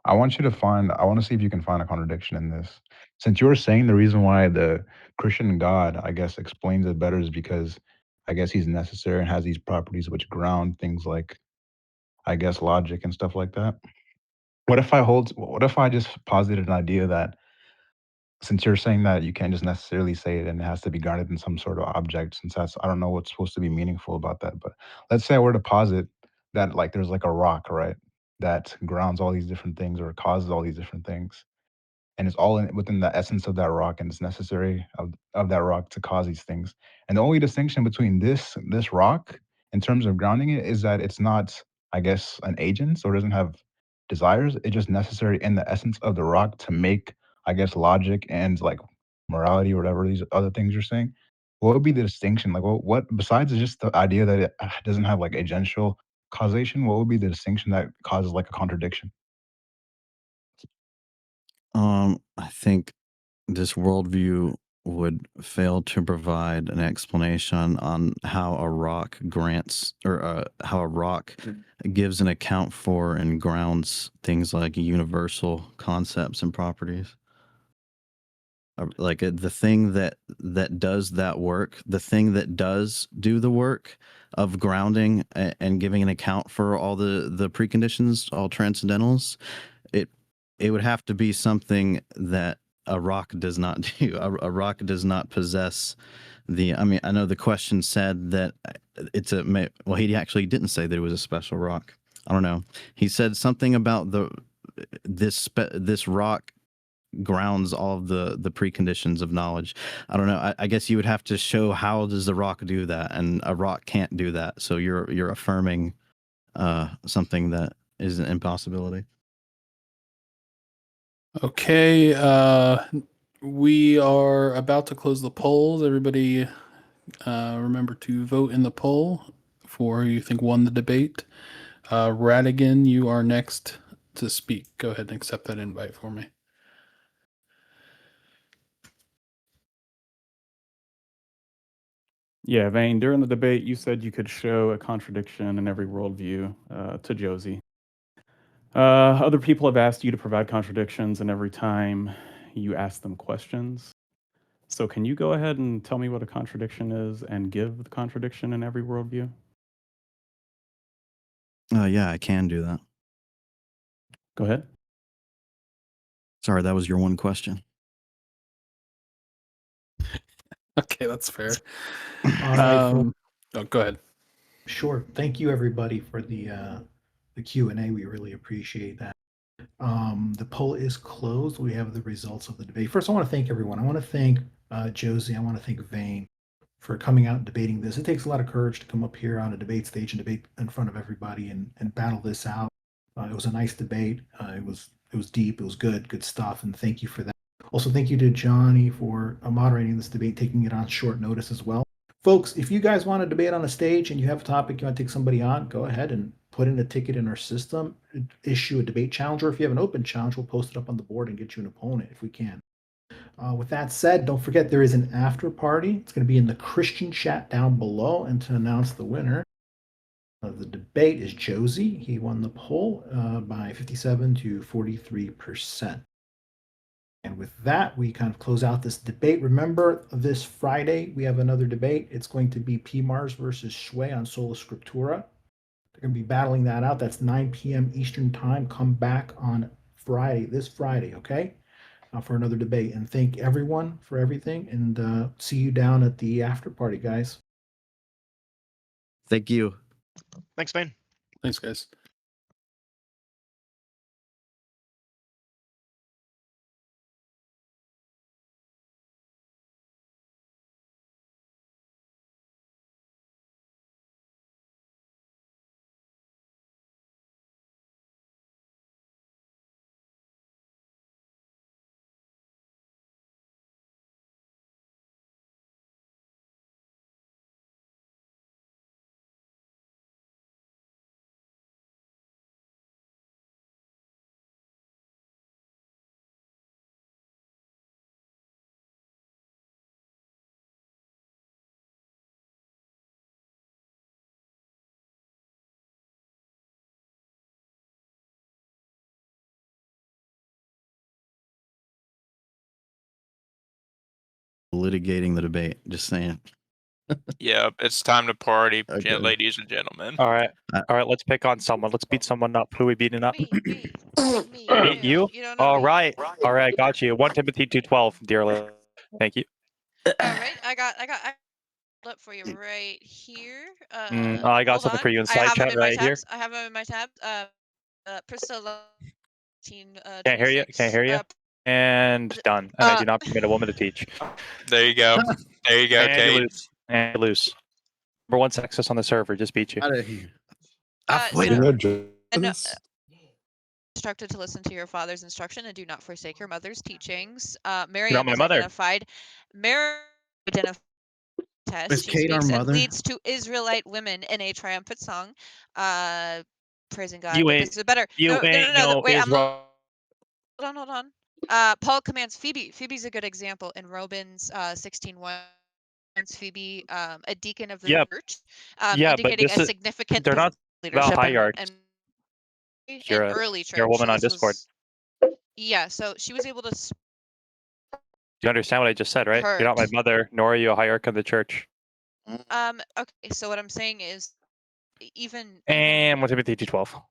I want to see if you can find a contradiction in this. Since you were saying the reason why the Christian God, I guess, explains it better is because I guess he's necessary and has these properties which ground things like, I guess, logic and stuff like that. What if I just posited an idea that since you're saying that you can't just necessarily say it and it has to be grounded in some sort of object, since I don't know what's supposed to be meaningful about that, but let's say I were to posit that like there's like a rock, right, that grounds all these different things or causes all these different things. and it's all within the essence of that rock, and it's necessary of that rock to cause these things. And the only distinction between this rock in terms of grounding it is that it's not, I guess, an agent, so it doesn't have desires. It's just necessary in the essence of the rock to make, I guess, logic and like morality or whatever these other things you're saying. What would be the distinction? Like, what besides just the idea that it doesn't have like agential causation? What would be the distinction that causes like a contradiction? I think this worldview would fail to provide an explanation on how a rock grants or how a rock gives an account for and grounds things like universal concepts and properties. Like the thing that does that work, the thing that does do the work of grounding and giving an account for all the preconditions, all transcendentals, it would have to be something that a rock does not do. A rock does not possess the. I mean, I know the question said that it's a. Well, he actually didn't say that it was a special rock. I don't know. He said something about this rock grounds all of the preconditions of knowledge. I don't know. I guess you would have to show how does the rock do that, and a rock can't do that. So you're affirming something that is an impossibility. Okay, we are about to close the polls. Everybody, remember to vote in the poll for who you think won the debate. Radigan, you are next to speak. Go ahead and accept that invite for me. Yeah, Vane, during the debate, you said you could show a contradiction in every worldview to Josie. Other people have asked you to provide contradictions, and every time you ask them questions. So can you go ahead and tell me what a contradiction is and give the contradiction in every worldview? Yeah, I can do that. Go ahead. Sorry, that was your one question. Okay, that's fair. All right. Oh, go ahead. Sure. Thank you, everybody, for the Q&A. We really appreciate that. The poll is closed. We have the results of the debate. First, I want to thank everyone. I want to thank Josie. I want to thank Vane for coming out and debating this. It takes a lot of courage to come up here on a debate stage and debate in front of everybody and battle this out. It was a nice debate. It was deep. It was good stuff. And thank you for that. Also, thank you to Johnny for moderating this debate, taking it on short notice as well. Folks, if you guys want to debate on a stage and you have a topic you want to take somebody on, go ahead and put in a ticket in our system, issue a debate challenge, or if you have an open challenge, we'll post it up on the board and get you an opponent if we can. With that said, don't forget there is an after party. It's going to be in the Christian chat down below. And to announce the winner of the debate is Josie. He won the poll by 57 to 43%. And with that, we kind of close out this debate. Remember, this Friday, we have another debate. It's going to be P. Mars versus Shui on Sola Scriptura. They're going to be battling that out. That's 9 p.m. Eastern Time. Come back on Friday, this Friday, okay, for another debate. And thank everyone for everything. And see you down at the after party, guys. Thank you. Thanks, Vane. Thanks, guys. Litigating the debate. Just saying. Yep, it's time to party, Okay. ladies and gentlemen. All right, let's pick on someone. Let's beat someone up. Who are we beating up? Me. Beat you? You don't know All me. right, got you. 1 Timothy 2:12, dearly. Thank you. All right, I got up for you right here. I got hold something on. for you in I side have them chat in my right here. tabs. I have them in my tabs. Priscilla, Can't hear you. 26. And done. And I do not permit a woman to teach. There you go. There you go, And you Tate. lose. And you lose. Number one sexist on the server just beat you. Out of here. Instructed to listen to your father's instruction and do not forsake your mother's teachings. You're not my mother. Mary identified test. Is She Kate our speaks and mother? leads to Israelite women in a triumphant song, praising God. You But ain't. this is better. You No, ain't no. no Wait, Israel. hold on. Paul commands Phoebe. Phoebe's a good example in Romans 16:1. Phoebe, a deacon of the church, Yeah, but indicating this a is significant they're not leadership about hierarchs. and You're in a, early church. you're a woman So on this Discord. yeah, so she was able to. Do you understand what I just said, right? You're not my Hurt. mother, nor are you a hierarch of the church. Okay, so what I'm saying is, even And 1 Timothy 2:12.